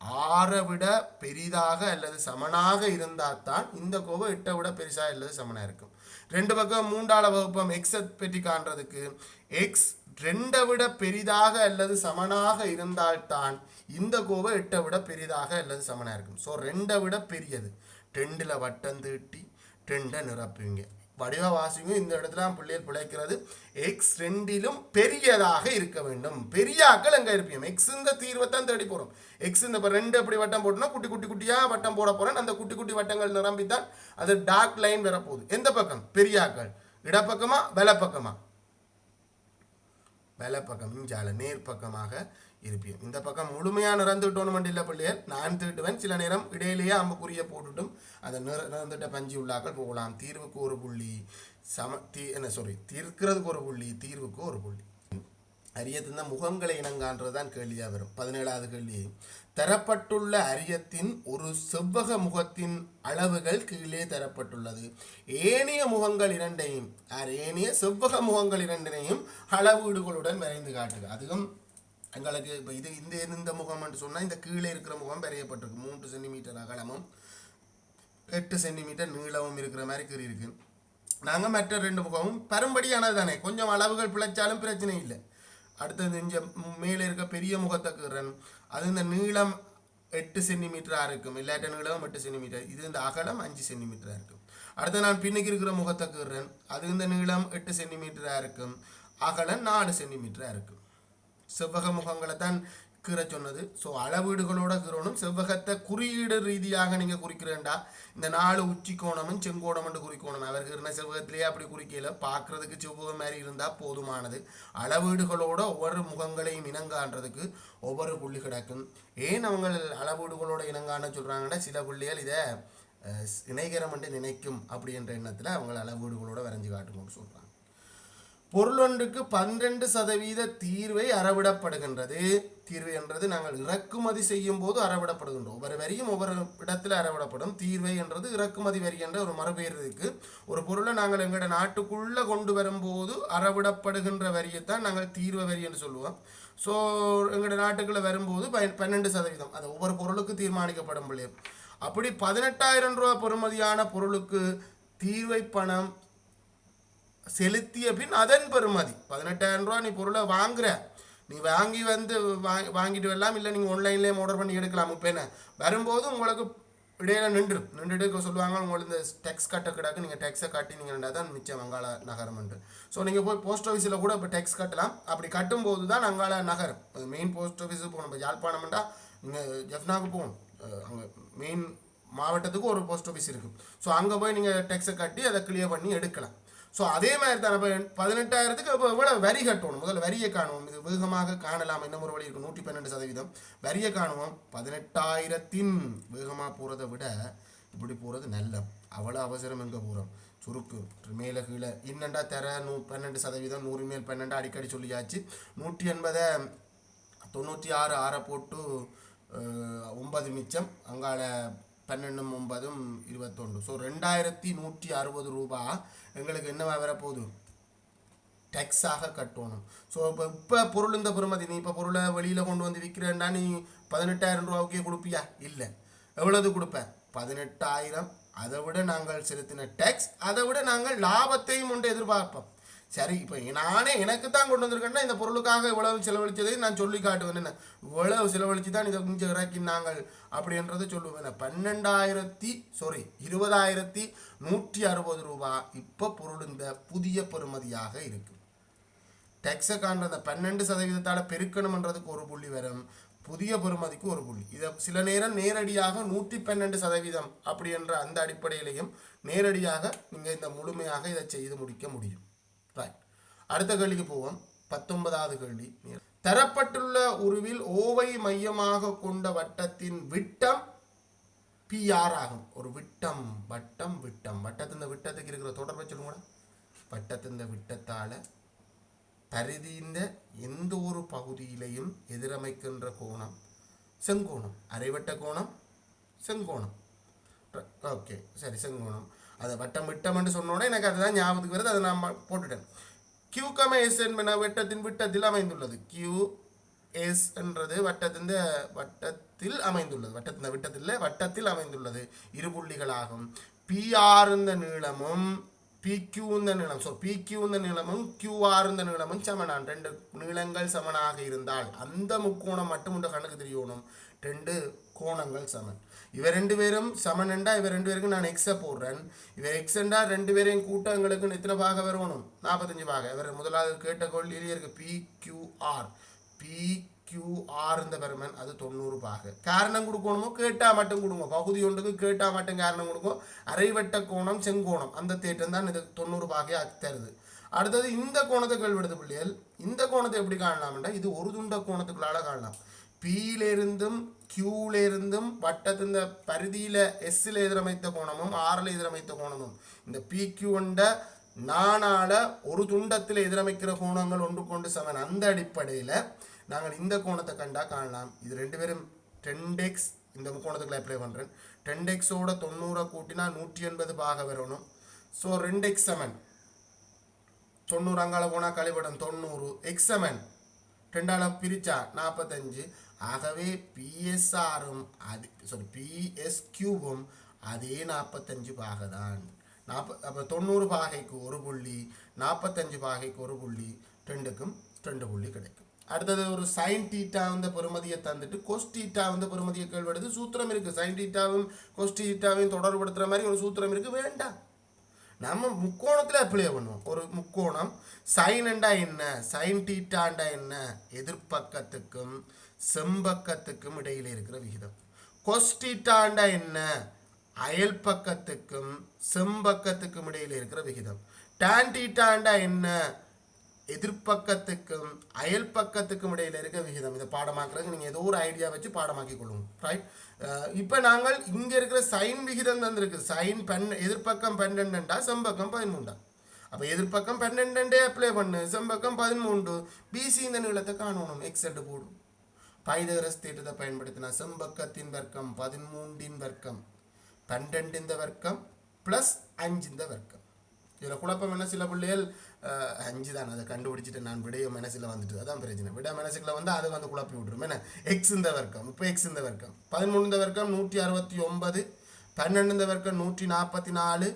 6 விட பெரிதாக அல்லது சமனாக இருந்தால் தான் இந்த கோவை 8 விட பெருசாக அல்லது சமனாக இருக்கும். 2 பக்கம் 3ஆல் வகுப்போம். எக்ஸை பற்றி காண்றதுக்கு எக்ஸ் 2 விட பெரிதாக அல்லது சமனாக இருந்தால்தான் இந்த கோவை 8 விட பெரிதாக அல்லது சமனாக இருக்கும். ஸோ 2 விட பெரியது. 2ல் வட்டம் தீட்டி 2 நிரப்புவீங்க. வடிவ வாசிங்க. இந்த இடத்துல பிள்ளைகள் பிழைக்கிறது. எக்ஸ் ரெண்டிலும் பெரியதாக இருக்க வேண்டும். பெரிய ஆக்கள் எங்கே இருப்போம்? எக்ஸ் இந்த தீர்வை தான் தேடி போகிறோம். எக்ஸ் இந்த இப்போ 2 அப்படி வட்டம் போட்டோம்னா குட்டி குட்டி குட்டியாக வட்டம் போட போகிறேன். அந்த குட்டி குட்டி வட்டங்கள் நிரம்பித்தான் அது டார்க் லைன் வரப்போகுது. எந்த பக்கம்? பெரிய ஆக்கள். இடப்பக்கமா வலப்பக்கமா? வலப்பக்கம். இஞ்சால நேர் பக்கமாக இருப்பேன். இந்த பக்கம் முழுமையாக நிறந்துட்டோன்னு இல்லை பிள்ளைகள். நான் தீட்டுவேன். சில நேரம் இடையிலேயே அம்புக்குறியை போட்டுட்டும் அந்த நிறந்துட்ட பஞ்சு உள்ளாக்கள் போகலாம். தீர்வுக்கு ஒரு புள்ளி, தீர்க்கிறதுக்கு ஒரு புள்ளி, தீர்வுக்கு ஒரு புள்ளி. அரியத்தின் முகங்களை இனங்கான்றதுதான் கேள்வியாக வரும். 17வது கேள்வி. தரப்பட்டுள்ள அரியத்தின் ஒரு செவ்வக முகத்தின் அளவுகள் கீழே தரப்பட்டுள்ளது. ஏனைய முகங்கள் இரண்டையும் ஏனைய செவ்வக முகங்கள் இரண்டினையும் அளவீடுகளுடன் வரைந்து காட்டுக. அதுவும் எங்களுக்கு இப்போ இது இந்த முகம் என்று சொன்னால் இந்த கீழே இருக்கிற முகம் வரையப்பட்டிருக்கு. 3 சென்டிமீட்டர் அகலமும் 8 சென்டிமீட்டர் நீளமும் இருக்கிற மாதிரி கீறி இருக்கு. நாங்கள் மற்ற 2 முகமும் பரும்படியானது தானே, கொஞ்சம் அளவுகள் பிழைச்சாலும் பிரச்சனை இல்லை. அடுத்தது இங்கே மேலே இருக்க பெரிய முகத்தை கீறன், அது இந்த நீளம் 8 சென்டிமீட்டராக இருக்கும். இல்லாட்ட நீளம் 8 சென்டிமீட்டர், இது இந்த அகலம் 5 சென்டிமீட்டராக இருக்கும். அடுத்து நான் பின்னுக்கு இருக்கிற முகத்தை கீறன், அது இந்த நீளம் 8 சென்டிமீட்டராக இருக்கும், அகலம் 4 சென்டிமீட்டராக இருக்கும். செவ்வக முகங்களை தான் கீற சொன்னது. ஸோ அளவீடுகளோட கீறணும். செவ்வகத்தை குறியீடு ரீதியாக நீங்கள் குறிக்கிறேன்டா இந்த 4 உச்சி கோணமும் செங்கோணம் என்று குறிக்கணும். அவர் கீறின செவ்வகத்திலேயே அப்படி குறிக்கல, பார்க்கறதுக்கு செவ்வகம் மாதிரி இருந்தால் போதுமானது. அளவீடுகளோட ஒவ்வொரு முகங்களையும் இனங்கான்றதுக்கு ஒவ்வொரு புள்ளி கிடக்கும். ஏன் அவங்க அளவீடுகளோட இனங்கான சொல்கிறாங்கன்னா சில புள்ளிகள் இதை இணைகரம் என்று நினைக்கும் அப்படின்ற எண்ணத்தில் அவங்க அளவீடுகளோட வரைஞ்சி காட்டுங்கன்னு சொல்கிறாங்க. பொருளொன்றுக்கு 12% தீர்வை அறவிடப்படுகின்றது. தீர்வு என்றது நாங்கள் இறக்குமதி செய்யும் போது அறவிடப்படுகின்றோம். ஒவ்வொரு வரியும் ஒவ்வொரு இடத்துல அறவிடப்படும். தீர்வை என்றது இறக்குமதி வரி என்ற ஒரு மறுபெயர் இருக்கு. ஒரு பொருளை நாங்கள் எங்களோட நாட்டுக்குள்ளே கொண்டு வரும்போது அறவிடப்படுகின்ற வரியைத்தான் நாங்கள் தீர்வை வரி என்று சொல்லுவோம். ஸோ எங்களோட நாட்டுக்குள்ளே வரும்போது 12% அது ஒவ்வொரு பொருளுக்கு தீர்மானிக்கப்படும் பிள்ளைய. அப்படி 18,000 ரூபா பெறுமதியான பொருளுக்கு தீர்வை பணம் செலுத்திய பின் அதன் பெறுமதி 18,000 ரூபா நீ பொருளை வாங்குற, நீ வாங்கி வந்து வாங்கிட்டு வரலாம், இல்லை நீங்கள் ஆன்லைன்லேயே ஆர்டர் பண்ணி எடுக்கலாம். இப்போ என்ன வரும்போது உங்களுக்கு இடையில நின்றுட்டு சொல்லுவாங்க உங்களுக்கு இந்த டெக்ஸ் கட்ட கிடக்கு, நீங்கள் டெக்ஸை கட்டி நீங்கள் தான் மிச்சம் அங்காள நகரம் உண்டு. ஸோ நீங்கள் போய் போஸ்ட் ஆஃபீஸில் கூட இப்போ டெக்ஸ் கட்டலாம். அப்படி கட்டும்போது தான் அங்காள நகரம். அது மெயின் போஸ்ட் ஆஃபீஸுக்கு போகணும். இப்போ யாழ்ப்பாணம்ண்டா நீங்கள் ஜெஃப்னாவுக்கு போகணும். அங்கே மெயின் மாவட்டத்துக்கு ஒரு போஸ்ட் ஆஃபீஸ் இருக்குது. ஸோ அங்கே போய் நீங்கள் டெக்ஸை கட்டி அதை கிளியர் பண்ணி எடுக்கலாம். ஸோ அதே மாதிரி தான் இப்போ 18,000க்கு இப்போ எவ்வளோ வரி கட்டணும்? முதல்ல வரியை காணுவோம். இது வேகமாக காணலாம். இன்னும் ஒரு வழி இருக்கும். 112% வரியை காணுவோம். 18,000 வேகமாக போகிறத விட இப்படி போகிறது நல்ல. அவ்வளோ அவசரம் எங்கே போகிறோம்? சுருக்கு மேலே கீழே இன்னண்டா தர 12%, 100 மேல் 12 அடிக்கடி சொல்லியாச்சு. 180 96 6 போட்டு 9 மிச்சம், அங்கால 12 9 21. ஸோ 2,160 ரூபா எங்களுக்கு என்ன வரப்போகுது? டெக்ஸாக கட்டணும். ஸோ இப்போ பொருள் இந்த பெறுமதி, நீ இப்போ பொருளை வெளியில் கொண்டு வந்து விற்கிறேன்னா நீ 18,000 ரூபாவுக்கே கொடுப்பியா? இல்லை. எவ்வளவு கொடுப்பேன்? 18,000. அதை விட நாங்கள் செலுத்தின டேக்ஸ், அதை விட நாங்கள் லாபத்தையும் ஒன்று எதிர்பார்ப்போம். சரி, இப்போ நானே எனக்கு தான் கொண்டு வந்திருக்கேன்னா இந்த பொருளுக்காக இவ்வளவு செலவழிச்சதை நான் சொல்லி காட்டுவேன். என்ன இவ்வளவு செலவழித்து தான் இதை கொஞ்சம் இறக்கினாங்கள் அப்படின்றத சொல்லுவேன். 20,160 ரூபா இப்போ பொருள் இந்த புதிய பெறுமதியாக இருக்கு. டெக்ஸை காண்ற அந்த 12% பெருக்கணும்ன்றதுக்கு ஒரு புள்ளி வரும், புதிய பெறுமதிக்கு ஒரு புள்ளி. இதை சில நேரம் நேரடியாக 112% அப்படி என்ற அந்த அடிப்படையிலையும் நேரடியாக நீங்கள் இந்த முழுமையாக இதை செய்து முடிக்க முடியும். அடுத்த கேள்விக்கு போவோம். 19வது கேள்வி. தரப்பட்டுள்ள உருவில் ஓவை மையமாக கொண்ட வட்டத்தின் விட்டம் PR ஆகும். ஒரு விட்டம் வட்டத்தின் விட்டத்துக்கு இருக்கிற தொடர்பை சொல்லுங்க. வட்டத்தின் விட்டத்தால பரிதியின் எந்த ஒரு பகுதியிலையும் எதிரமைக்கின்ற கோணம் செங்கோணம். அரைவட்ட கோணம் செங்கோணம். ஓகே, சரி, செங்கோணம். அதை விட்டம் என்று சொன்னோட எனக்கு அதுதான் ஞாபகத்துக்கு வருது. அதை நான் போட்டுட்டேன். QS என்பன வட்டத்தின் விட்டத்தில் அமைந்துள்ளது. QS என்றது வட்டத்தில் அமைந்துள்ளது. வட்டத்தில் அமைந்துள்ளது. இரு புள்ளிகளாகும். PR இந்த நீளமும் PQ இந்த நீளம். ஸோ PQ இந்த நீளமும் QR இந்த நீளமும் சமனான். 2 நீளங்கள் சமனாக இருந்தால் அந்த முக்கோணம் மட்டும் இந்த கணக்கு தெரியணும். ரெண்டு கோணங்கள் சமன். இவர் ரெண்டு பேரும் சமன்ண்டா இவர் ரெண்டு பேருக்கு நான் எக்ஸை போடுறேன். இவர் எக்ஸ்ண்டா ரெண்டு பேரையும் கூட்ட எங்களுக்கு எத்தனை பாக வரணும்? 45 பாக. இவர் முதலாவது கேட்ட கொள்ளியிலே இருக்கு PQR. PQR இந்த பெருமன் அது 90 பாக. காரணம் கொடுக்கணுமோ கேட்டா மட்டும் கொடுங்க. பகுதி ஒன்றுக்கு கேட்டா மட்டும் காரணம் கொடுக்கும். அரைவட்ட கோணம் செங்கோணம் அந்த தேட்டம் தான் இது 90 பாகையா தருது. அடுத்தது இந்த கோணத்தை கேள்விடுது பிள்ளைகள். இந்த கோணத்தை எப்படி காணலாம்டா இது ஒரு துண்ட கோணத்துக்குள்ளால காணலாம். Pயிலிருந்தும் Qயிலிருந்தும் வட்டத்தின் பரிதியில் Sல எதிரமைத்த கோணமும் Rல எதிரமைத்த கோணமும் இந்த PQ என்ற நானால ஒரு துண்டத்தில் எதிரமைக்கிற கோணங்கள் ஒன்று கொண்டு சமன். அந்த அடிப்படையில் நாங்கள் இந்த கோணத்தை கண்டா காணலாம். இது ரெண்டு பேரும் 10x இந்த கோணத்துக்குள்ள அப்ளை பண்ணுறேன். 10xோட 90 கூட்டினா 180 பாக வரணும். ஸோ 2x சமன் 90 அங்கால போனால் கழிவிடும் 90 x சமன் 2ஆல் பிரிச்சா 45. ஆகவே PSRம் அது PSQவும் அதே 45 பாக தான். அப்போ 90 பாகைக்கு ஒரு புள்ளி, 45 பாகைக்கு ஒரு புள்ளி, ரெண்டுக்கும் 2 புள்ளி கிடைக்கும். அடுத்தது ஒரு சைன் தீட்டா வந்து பெருமதியை தந்துட்டு கொஸ் தீட்டா வந்து பெருமதியை கேள்விடுது. சூத்திரம் இருக்குது. சைன் தீட்டாவும் கொஸ் தீட்டாவையும் தொடர்புபடுத்துகிற மாதிரி ஒரு சூத்திரம் இருக்குது. வேண்டாம், நம்ம முக்கோணத்தில் அப்ளை பண்ணுவோம். ஒரு முக்கோணம் சைன்ண்டா என்ன, சைன் தீட்டாண்டா என்ன, எதிர்பக்கத்துக்கும் செம்பக்கத்துக்கும் இடையில் இருக்கிற விகிதம். கொஸ் தீட்டாண்டா என்ன, அயல் பக்கத்துக்கும் செம்பக்கத்துக்கும் இடையில் இருக்கிற விகிதம். டான் தீட்டாண்டா என்ன, எதிர்பக்கத்துக்கும் அயல் பக்கத்துக்கும் இடையில் இருக்க விகிதம். இதை பாடமாக்குறதுக்கு நீங்கள் ஏதோ ஒரு ஐடியா வச்சு பாடமாக்கி கொள்ளுங்க. ரைட். இப்போ நாங்கள் இங்கே இருக்கிற சைன் விகிதம் தந்துருக்கு. சைன் எதிர்பக்கம் 12 செம்பக்கம் 13. அப்போ எதிர்பக்கம் 12 அப்ளை பண்ணு, செம்பக்கம் 13. பிசி இந்த நீளத்தை காணணும். எக்ஸ் எட்டு போடும். பைதகரஸ் தேற்றத்தை பயன்படுத்தினா செம்பக்கத்தின் வர்க்கம் 13 வர்க்கம் 12 வர்க்கம் ப்ளஸ் 5 வர்க்கம். இதில் குழப்பம் என்ன, சில பிள்ளைகள் 5 தான் அதை கண்டுபிடிச்சிட்டு நான் விடைய மனசில் வந்துட்டு அதான் பிரச்சனை. விட மனசுக்குள்ள வந்து அதை வந்து குழப்பி விட்டுரும். என்ன எக்ஸ் இந்த வர்க்கம், இப்போ எக்ஸ் இந்த வர்க்கம் 13 வர்க்கம் 169, 12 வர்க்கம் 144.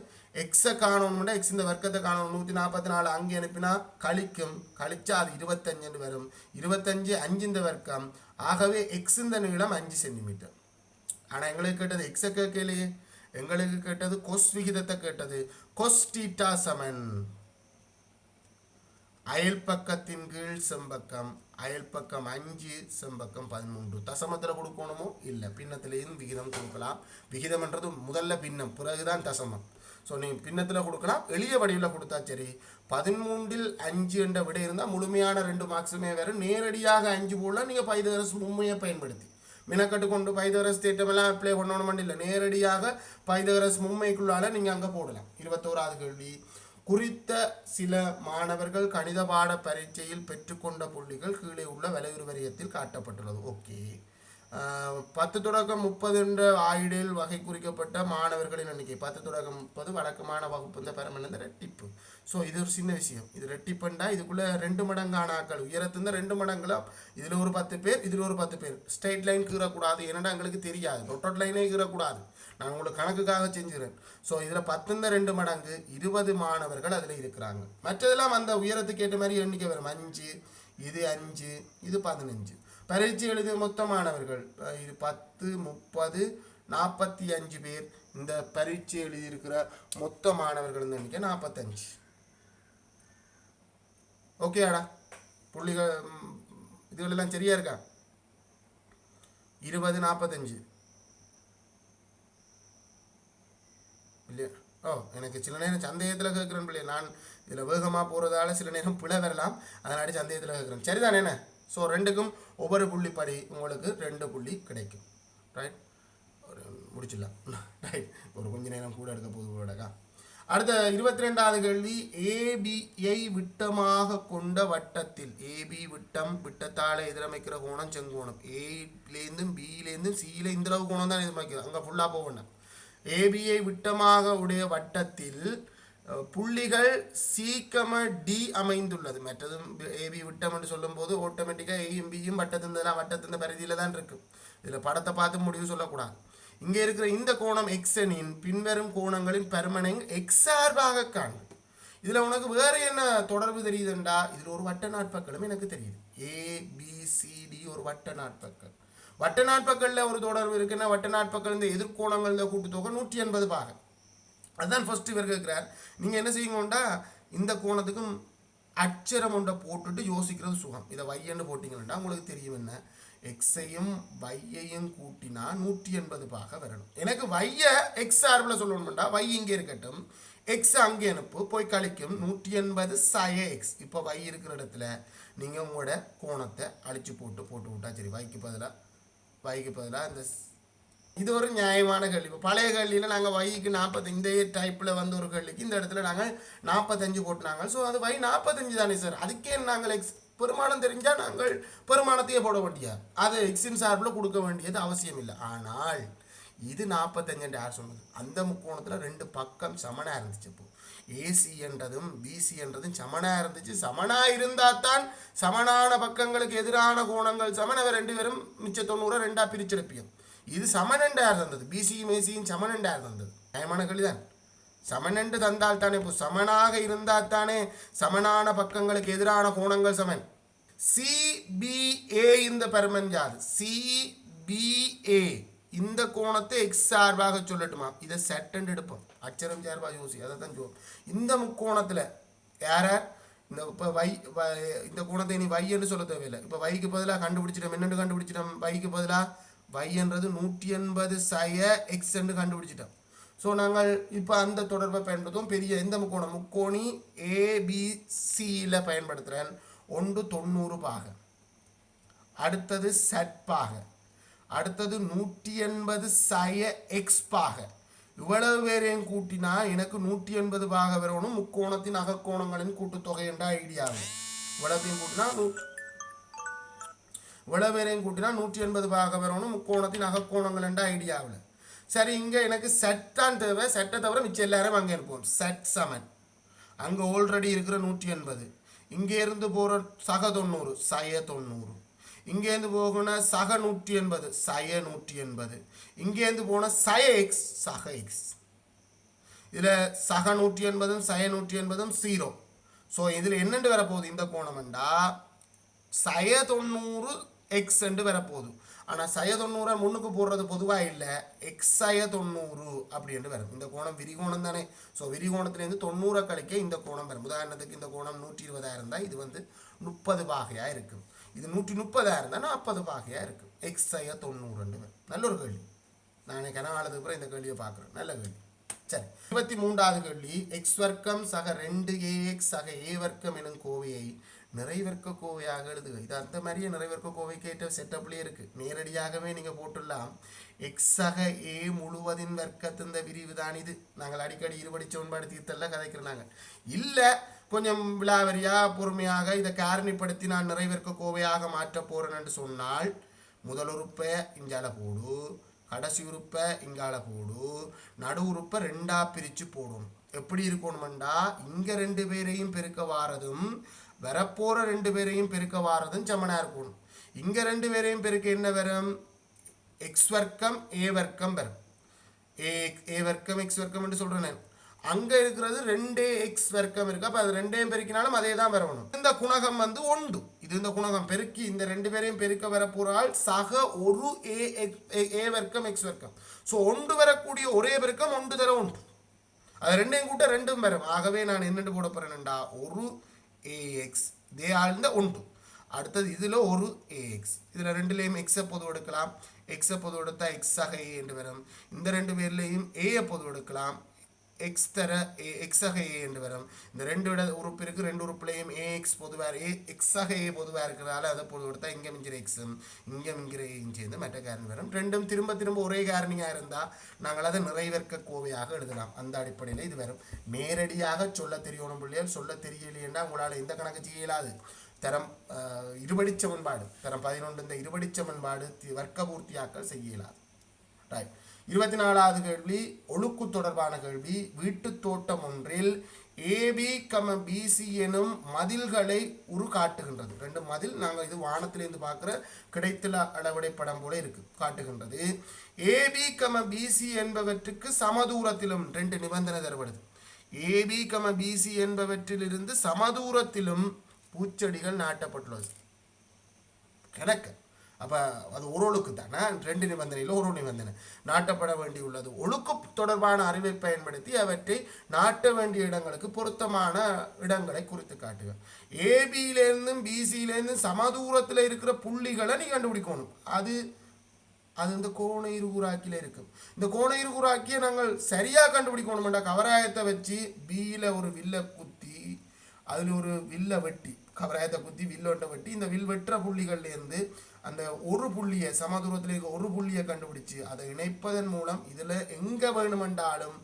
எக்ஸை காணணும்னா எக்ஸ் இந்த வர்க்கத்தை காணணும். 144 அங்கே அனுப்பினா கழிக்கும், கழிச்சா அது 25 வரும். 25 5 இந்த வர்க்கம். ஆகவே எக்ஸ் இந்த நீளம் 5 சென்டிமீட்டர். ஆனால் எங்களுக்கு கேட்டது எக்ஸை கேட்கலையே, எங்களுக்கு கேட்டது கொஸ் விகிதத்தை கேட்டது. கொஸ் தீட்டா சமன் அயல் பக்கத்தின் கீழ் செம்பக்கம், அயல் பக்கம் 5 செம்பக்கம் 13. தசமத்தில் கொடுக்கணுமோ இல்லை, பின்னத்திலேயும் விகிதம் கொடுக்கலாம். விகிதம்ன்றது முதல்ல பின்னம், பிறகுதான் தசமம். ஸோ நீங்கள் பின்னத்தில் கொடுக்கலாம், எளிய வடிவில் கொடுத்தா சரி. 13ல் 5 என்ற விடை இருந்தால் முழுமையான 2 மார்க்ஸுமே வேறு. நேரடியாக 5 போடலாம். நீங்கள் பைதகரஸ் மும்மையை பயன்படுத்தி மினக்கட்டு கொண்டு பைதகரஸ் தேட்டமெல்லாம் அப்ளை பண்ணணும் இல்லை, நேரடியாக பைதகரஸ் மும்மைக்குள்ளால நீங்கள் அங்கே போடலாம். 21வது கேள்வி. குறித்த சில மாணவர்கள் கணித பாட பரீட்சையில் பெற்றுக்கொண்ட புள்ளிகள் கீழே உள்ள வலையுறு வரியத்தில் காட்டப்பட்டுள்ளது. ஓகே. 10 தொடக்கம் 30 என்ற ஆயுடில் வகை குறிக்கப்பட்ட மாணவர்களின் எண்ணிக்கை 10 தொடக்கம் 30 வழக்கமான வகுப்பு இந்த பெருமன் ரெட்டிப்பு. ஸோ இது ஒரு சின்ன விஷயம். இது ரெட்டிப்புண்டா இதுக்குள்ளே 2 மடங்கான ஆக்கள் உயரத்திருந்த 2 மடங்குலாம். இதில் ஒரு 10 பேர், இதில் ஒரு 10 பேர். ஸ்ட்ரைட் லைன் கீறக்கூடாது, என்னடா எங்களுக்கு தெரியாது. டொட்டட் லைனே கீறக்கூடாது. நான் உங்களுக்கு கணக்குக்காக செஞ்சுக்கிறேன். ஸோ இதில் 10 2 மடங்கு 20 மாணவர்கள் அதில் இருக்கிறாங்க. மற்றதெல்லாம் அந்த உயரத்துக்கு ஏற்ற மாதிரி எண்ணிக்கை வரும். 5, இது 5, இது 15. பரீட்சை எழுதிய மொத்த மாணவர்கள் இது 10, 30, 45 பேர். இந்த பரீட்சை எழுதியிருக்கிற மொத்த மாணவர்கள் எண்ணிக்கை 45. ஓகேடா, புள்ளிகள் இதுகளெல்லாம் சரியா இருக்கா? 20, 45 இல்லையா? எனக்கு சில நேரம் சந்தேகத்தில் கேட்குறேன் பிள்ளைய. நான் இதில் வேகமாக போகிறதால சில நேரம் பிழை வரலாம், அதனால சந்தேகத்தில் கேட்குறேன். சரிதானே என்ன? ஸோ ரெண்டுக்கும் ஒவ்வொரு புள்ளி படி உங்களுக்கு 2 புள்ளி கிடைக்கும். ரைட், முடிச்சிடலாம். ரைட், ஒரு கொஞ்ச நேரம் கூட எடுக்க போகுதுக்கா. அடுத்த 22வது கேள்வி. ஏபியை விட்டமாக கொண்ட வட்டத்தில், ஏபி விட்டம், விட்டத்தால் எதிரமைக்கிற கோணம் செங்கோணம். ஏலேருந்தும் பியிலேருந்தும் சியில் இந்த அளவு கோணம் தான் எதிர்மைக்கிறது, அங்கே ஃபுல்லாக போக வேண்டாம். ஏபியை விட்டமாக உடைய வட்டத்தில் புள்ளிகள் C,D அமைந்துள்ளது. மற்றதும் ஏபி விட்டம் என்று சொல்லும் போது ஆட்டோமேட்டிக்காக ஏயும் பியும் வட்டத்தின் பரிதியில் தான் இருக்கும். இதில் படத்தை பார்த்து முடிவு சொல்லக்கூடாது. இங்கே இருக்கிற இந்த கோணம் எக்ஸனின் பின்வரும் கோணங்களின் பெர்மனை எக்ஸ் சார்பாக காணு. இதில் உனக்கு வேறு என்ன தொடர்பு தெரியுதுண்டா, இதில் ஒரு வட்ட நாட்பக்களும் எனக்கு தெரியுது. ABCD ஒரு வட்ட நாட்பக்கள். வட்ட நாட்பக்கல்ல ஒரு தொடர்பு இருக்குன்னா வட்ட நாட்பக்கல் இந்த எதிர்கோணங்கள் இந்த கூட்டுத்தொகை 180 பாகம். அதுதான் ஃபர்ஸ்ட் இவர் கேட்கிறார். நீங்க என்ன செய்யுங்கண்டா இந்த கோணத்துக்கும் அச்சரம் ஒன்றை போட்டுட்டு யோசிக்கிறது சுகம். இதை வையன்னு போட்டிங்கன்னா உங்களுக்கு தெரியும் என்ன எக்ஸையும் வையையும் கூட்டினா 180 பாக வரணும். எனக்கு வைய எக்ஸ் சார்பில் சொல்லணும்டா வை இங்கே இருக்கட்டும், எக்ஸ் அங்கே அனுப்பு போய் கழிக்கும் 180 சய எக்ஸ். இப்போ வை இருக்கிற இடத்துல நீங்கள் உங்களோட கோணத்தை அழிச்சு போட்டு விட்டா சரி. வைக்கு பதிலாக இந்த இது ஒரு நியாயமான கேள்வி. இப்போ பழைய கேள்வியில் நாங்கள் வைக்கு 40 இந்த டைப்பில் வந்து ஒரு கேள்விக்கு இந்த இடத்துல நாங்கள் 45 போட்டுனாங்க. ஸோ அது வை 45 தானே சார். அதுக்கே நாங்கள் எக்ஸ் பெருமானம் தெரிஞ்சால் நாங்கள் பெருமானத்தையே போட வேண்டியா, அது எக்ஸின் சார்பில் கொடுக்க வேண்டியது அவசியம் இல்லை. ஆனால் இது 45 யார் சொன்னது? அந்த முக்கோணத்தில் 2 பக்கம் சமனாக இருந்துச்சு. இப்போ ஏசி என்றதும் பிசி என்றதும் சமனாக இருந்துச்சு. சமனாக இருந்தால் தான் சமனான பக்கங்களுக்கு எதிரான கோணங்கள் சமன். அவர் 2 பேரும் மிச்ச 90 2ஆக பிரிச்செடுப்பியும். இது சமனண்டு யார் தந்தது? பிசியும் ஏசியும் சமனண்டு யார் தந்தது? நியாயமான கேள்விதான். சமனண்டு தந்தால் தானே, இப்போ சமனாக இருந்தால் தானே சமனான பக்கங்களுக்கு எதிரான கோணங்கள் சமன். சிபிஏ இந்த பெருமஞ்சாது சிபிஏ இந்த கோணத்தை எக்ஸ் சார்பாக சொல்லட்டுமா? இதை செட் எடுப்போம், அச்சரம் சார்பாக யோசி. அதை தான் சொல்லுவோம். இந்த முக்கோணத்தில் யார இந்த இப்போ இந்த கோணத்தை நீ வை என்று சொல்ல தேவையில்லை. இப்போ வைக்கு பதிலாக கண்டுபிடிச்சிட்டோம். என்னென்று கண்டுபிடிச்சிட்டோம்? வைக்கு பதிலாக y என்றது 180 சய எக்ஸ் என்று கண்டுபிடிச்சிட்டோம். ஸோ நாங்கள் இப்போ அந்த தொடர்பை பயன்படுத்துவோம். பெரிய எந்த முக்கோணி ஏபிசியில் பயன்படுத்துகிறேன். 90 பாக, அடுத்தது செட் பாக, அடுத்தது 180 சய எக்ஸ் பாக. இவ்வளவு பேரையும் கூட்டினா எனக்கு 180 பாக வரணும். முக்கோணத்தின் அகக்கோணங்களின் கூட்டுத்தொகை என்ற ஐடியாவில் இவ்வளத்தையும் கூட்டினா பேரையும் கூட்டினா 180 பாக வரணும். முக்கோணத்தின் அகக்கோணங்கள் என்ற ஐடியாவில். சரி, இங்கே எனக்கு செட் தான் தேவை. செட்டை தவிர மிச்சம் எல்லாரும் அங்கே இருப்போம். செட் சமன் அங்கே ஆல்ரெடி இருக்கிற 180, இங்கே இருந்து போகிற சக 90 சய 90, இங்கேருந்து போகணும் சக 180 சய 180, இங்கேருந்து போன சய எக்ஸ் சக எக்ஸ். இதில் சக 180 சய 180 0. ஸோ இதில் என்னென்று வரப்போகுது? இந்த கோணம்ண்டா சய 90 எக்ஸ் என்று வரப்போகுது. ஆனால் சய 90 முன்னுக்கு போடுறது பொதுவாக இல்லை, எக்ஸ் சய 90 அப்படி என்று வரும். இந்த கோணம் விரிகோணம் தானே. ஸோ விரிகோணத்துலேருந்து 90 கழிக்க இந்த கோணம் வரும். உதாரணத்துக்கு இந்த கோணம் 120 இருந்தால் இது வந்து 30 பாகையாக இருக்கும். இது 130 இருந்தால் 40 பாகையாக இருக்கும். எக்ஸ் சய 90 வரும். நல்ல ஒரு கேள்வி. நான் கனகாலத்துக்கு அப்புறம் இந்த கேள்வியை பார்க்குறேன். நல்ல கேள்வி. சரி, 23வது கேள்வி. எக்ஸ் வர்க்கம் சக 2ax சக a வர்க்கம் எனும் கோவையை நிறைவர்க்க கோவையாக எழுதுக. இது அந்த மாதிரியே நிறைவர்க்க கோவை கேட்ட செட்டப்லேயே இருக்குது. நேரடியாகவே நீங்கள் போட்டுடலாம். எக்ஸ் சக ஏ முழுவதின் வர்க்கத்தின் விரிவு தான் இது. நாங்கள் அடிக்கடி இருபடி சமன்பாடு தீர்த்தெல்லாம் கதைக்கிறோம். இல்லை கொஞ்சம் விலாவரியாக பொறுமையாக இதை காரணிப்படுத்தி நான் நிறைவர்க்க கோவையாக மாற்ற போகிறேன் என்று சொன்னால் முதல் உறுப்பை இங்கால போடு, கடைசி உறுப்பை இங்கால போடு, நடு உறுப்பை 2ஆக பிரித்து போடணும். எப்படி இருக்கணும்டா இங்கே 2 பேரையும் பெருக்க வாரதும் வரப்போற 2 பேரையும் பெருக்க வாரதும் சமனா இருக்கணும். இங்க 2 பேரையும் பெருக்க என்ன வரும்? எக்ஸ் வர்க்கம் ஏ வர்க்கம் வரும். ஏ வர்க்கம் எக்ஸ் வர்க்கம் என்று சொல்றேன். அங்க இருக்கிறது 2x வர்க்கம் இருக்கு. அப்ப அது 2ஐயும் பெருக்கினாலும் அதே தான் வரணும். இந்த குணகம் வந்து 1. இது இந்த குணகம் பெருக்கி இந்த 2 பேரையும் பெருக்க வரப்போறால் சக ஒரு ஏ வர்க்கம் எக்ஸ் வர்க்கம். ஸோ 1 வரக்கூடிய ஒரே பெருக்கம் 1 தர 1. அது 2ஐயும் கூட்ட 2ம் வரும். ஆகவே நான் என்னென்று போட போறேன்டா ஒரு ax இதே ஆழ்ந்த 1. அடுத்தது இதில் ஒரு ax. இதில் 2லேயும் எக்ஸை பொது எடுக்கலாம். எக்ஸை பொது எடுத்தா எக்ஸ் ஆக ஏ என்று வரும். இந்த 2 பேர்லேயும் ஏயை பொது எடுக்கலாம். எக்ஸ் தர எக்ஸ் ஆக ஏ என்று வரும். இந்த 2 உறுப்பு இருக்கு. 2 உறுப்புலையும் ஏஎக்ஸ் பொதுவாக எக்ஸ் ஆக ஏ பொதுவாக இருக்கிறதால அதை பொது எடுத்தா இங்கே மிஞ்சிற எக்ஸும் இங்கே மிஞ்சிற ஏயும் சேர்ந்து மற்ற காரணி வரும். 2ம் திரும்ப ஒரே காரணியாக இருந்தால் நாங்கள் அதை நிறைவேற்க கோவையாக எழுதலாம். அந்த அடிப்படையில் இது வரும். நேரடியாக சொல்ல தெரியணும் பிள்ளைகள். சொல்ல தெரியலையேன்னா உங்களால் எந்த கணக்கு செய்யலாது. தரம் இருபடி சமன்பாடு தரம் 11 இந்த இருபடி சமன்பாடு வர்க்க பூர்த்தியாக்கல் செய்யலாது. ரைட். 24வது கேள்வி ஒழுக்கு தொடர்பான கேள்வி. வீட்டு தோட்டம் ஒன்றில் ஏபி பிசி எனும் மதில்களை உருக்காட்டுகின்றது. 2 மதில் நாங்கள் இது வானத்திலிருந்து பார்க்குற கிடைத்தல அளவடை படம் போல இருக்கு காட்டுகின்றது. ஏபி பிசி என்பவற்றுக்கு சமதூரத்திலும் 2 நிபந்தனை தரப்படுது. ஏபி பிசி என்பவற்றிலிருந்து சமதூரத்திலும் பூச்செடிகள் நாட்டப்பட்டுள்ளது. கணக்கு அப்போ அது ஒரு ஒழுக்கு தானே, 2 நிபந்தனையில் ஒரு நிபந்தனை. நாட்டப்பட வேண்டியுள்ளது ஒழுக்கு தொடர்பான அறிவை பயன்படுத்தி அவற்றை நாட்ட வேண்டிய இடங்களுக்கு பொருத்தமான இடங்களை குறித்து காட்டுவேன். ஏபியிலேருந்தும் பிசியிலேருந்தும் சமதூரத்தில் இருக்கிற புள்ளிகளை நீ கண்டுபிடிக்கணும். அது இந்த கோண இருகுறாக்கியில் இருக்கும். இந்த கோண இருகுறாக்கியை நாங்கள் சரியாக கண்டுபிடிக்கணும்டா, கவராயத்தை வச்சு பியில் ஒரு வில்லை குத்தி அதில் ஒரு வில்லை வெட்டி, கவராயத்தை குத்தி வில்லொட்டை வெட்டி இந்த வில் வெட்டுற புள்ளிகள்லேருந்து அந்த ஒரு புள்ளியை சமதூரத்தில் இருக்க ஒரு புள்ளியை கண்டுபிடிச்சு அதை இணைப்பதன் மூலம் இதில் எங்கே வேணுமென்றாலும்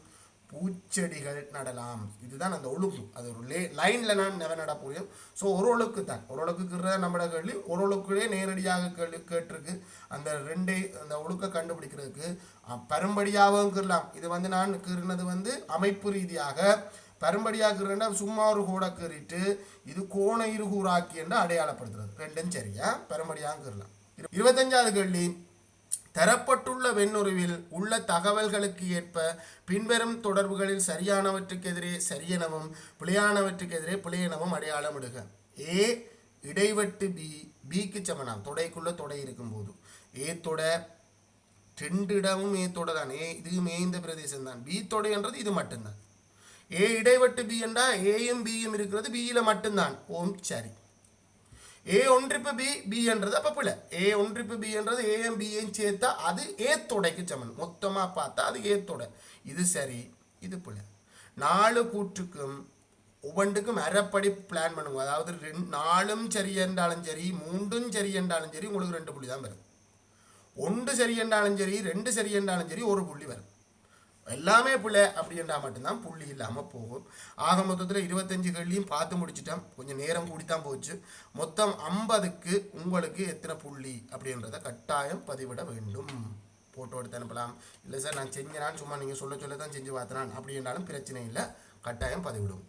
பூச்செடிகள் நடலாம். இதுதான் அந்த ஒழுக்கு. அது ஒரு லைனில் நான் நெவ நட புரியும். ஸோ ஒரு ஒழுக்கு தான், ஒரு ஒழுக்குற நம்மளோட கேள்வி ஒரு ஒழுக்குலே நேரடியாக கேள்வி கேட்டிருக்கு. அந்த அந்த ஒழுக்கை கண்டுபிடிக்கிறதுக்கு பரும்படியாகவும் கீறலாம். இது நான் கீறினது அமைப்பு ரீதியாக. பரும்படியாக கீறா சும்மா ஒரு கூட கீறிட்டு இது கோண இருகூறாக்கி என்று அடையாளப்படுத்துறது. ரெண்டும் சரியா, பரும்படியாக கீறலாம். 25வது கேள்வி, தரப்பட்டுள்ள வெண்ணுருவில் உள்ள தகவல்களுக்கு ஏற்ப பின்வரும் தொடர்புகளில் சரியானவற்றுக்கு எதிரே சரியெனவும் பிழையானவற்றுக்கு எதிரே பிழையெனவும் அடையாளமிடுக. ஏ இடைவெட்டு பிக்கு சமனாம், தொடைக்குள்ள தொடை இருக்கும்போது ஏ தொடை 2 இடமும் ஏ தொடை தான். இதுவும் இந்த பிரதேசம் தான். பி தொடை என்றது இது மட்டும்தான். ஏ இடைவெட்டு பி என்றால் ஏயும் பியும் இருக்கிறது பியில் மட்டும்தான். ஓம் சரி. ஏ ஒன்றிப்பு பி என்றது அப்போ பிள்ளை. ஏ ஒன்றிப்பு பி என்றது ஏஎம் பியும் சேர்த்தா அது ஏ தொடைக்கு சமன். மொத்தமாக பார்த்தா அது ஏ தொடை. இது சரி, இது பிள்ளை. 4 கூற்றுக்கும் ஒவ்வொன்றுக்கும் அரைப்படி பிளான் பண்ணுங்க. அதாவது 4ம் சரி என்றாலும் சரி, 3ம் சரி என்றாலும் சரி, உங்களுக்கு 2 புள்ளி தான் வரும். 1 சரி என்றாலும் சரி, 2 சரி என்றாலும் சரி, 1 புள்ளி வரும். எல்லாமே பிள்ளை அப்படின்றா மட்டும்தான் புள்ளி இல்லாமல் போகும். ஆக மொத்தத்தில் 25 கேள்வியும் பார்த்து முடிச்சிட்டோம். கொஞ்சம் நேரம் கூடித்தான் போச்சு. மொத்தம் 50க்கு உங்களுக்கு எத்தனை புள்ளி அப்படின்றத கட்டாயம் பதிவிட வேண்டும். போட்டோ எடுத்து அனுப்பலாம். இல்லை சார் நான் செஞ்சேனான்னு சும்மா நீங்கள் சொல்ல தான் செஞ்சு பார்த்தனான் அப்படின்றாலும் பிரச்சனை இல்லை, கட்டாயம் பதிவிடும்.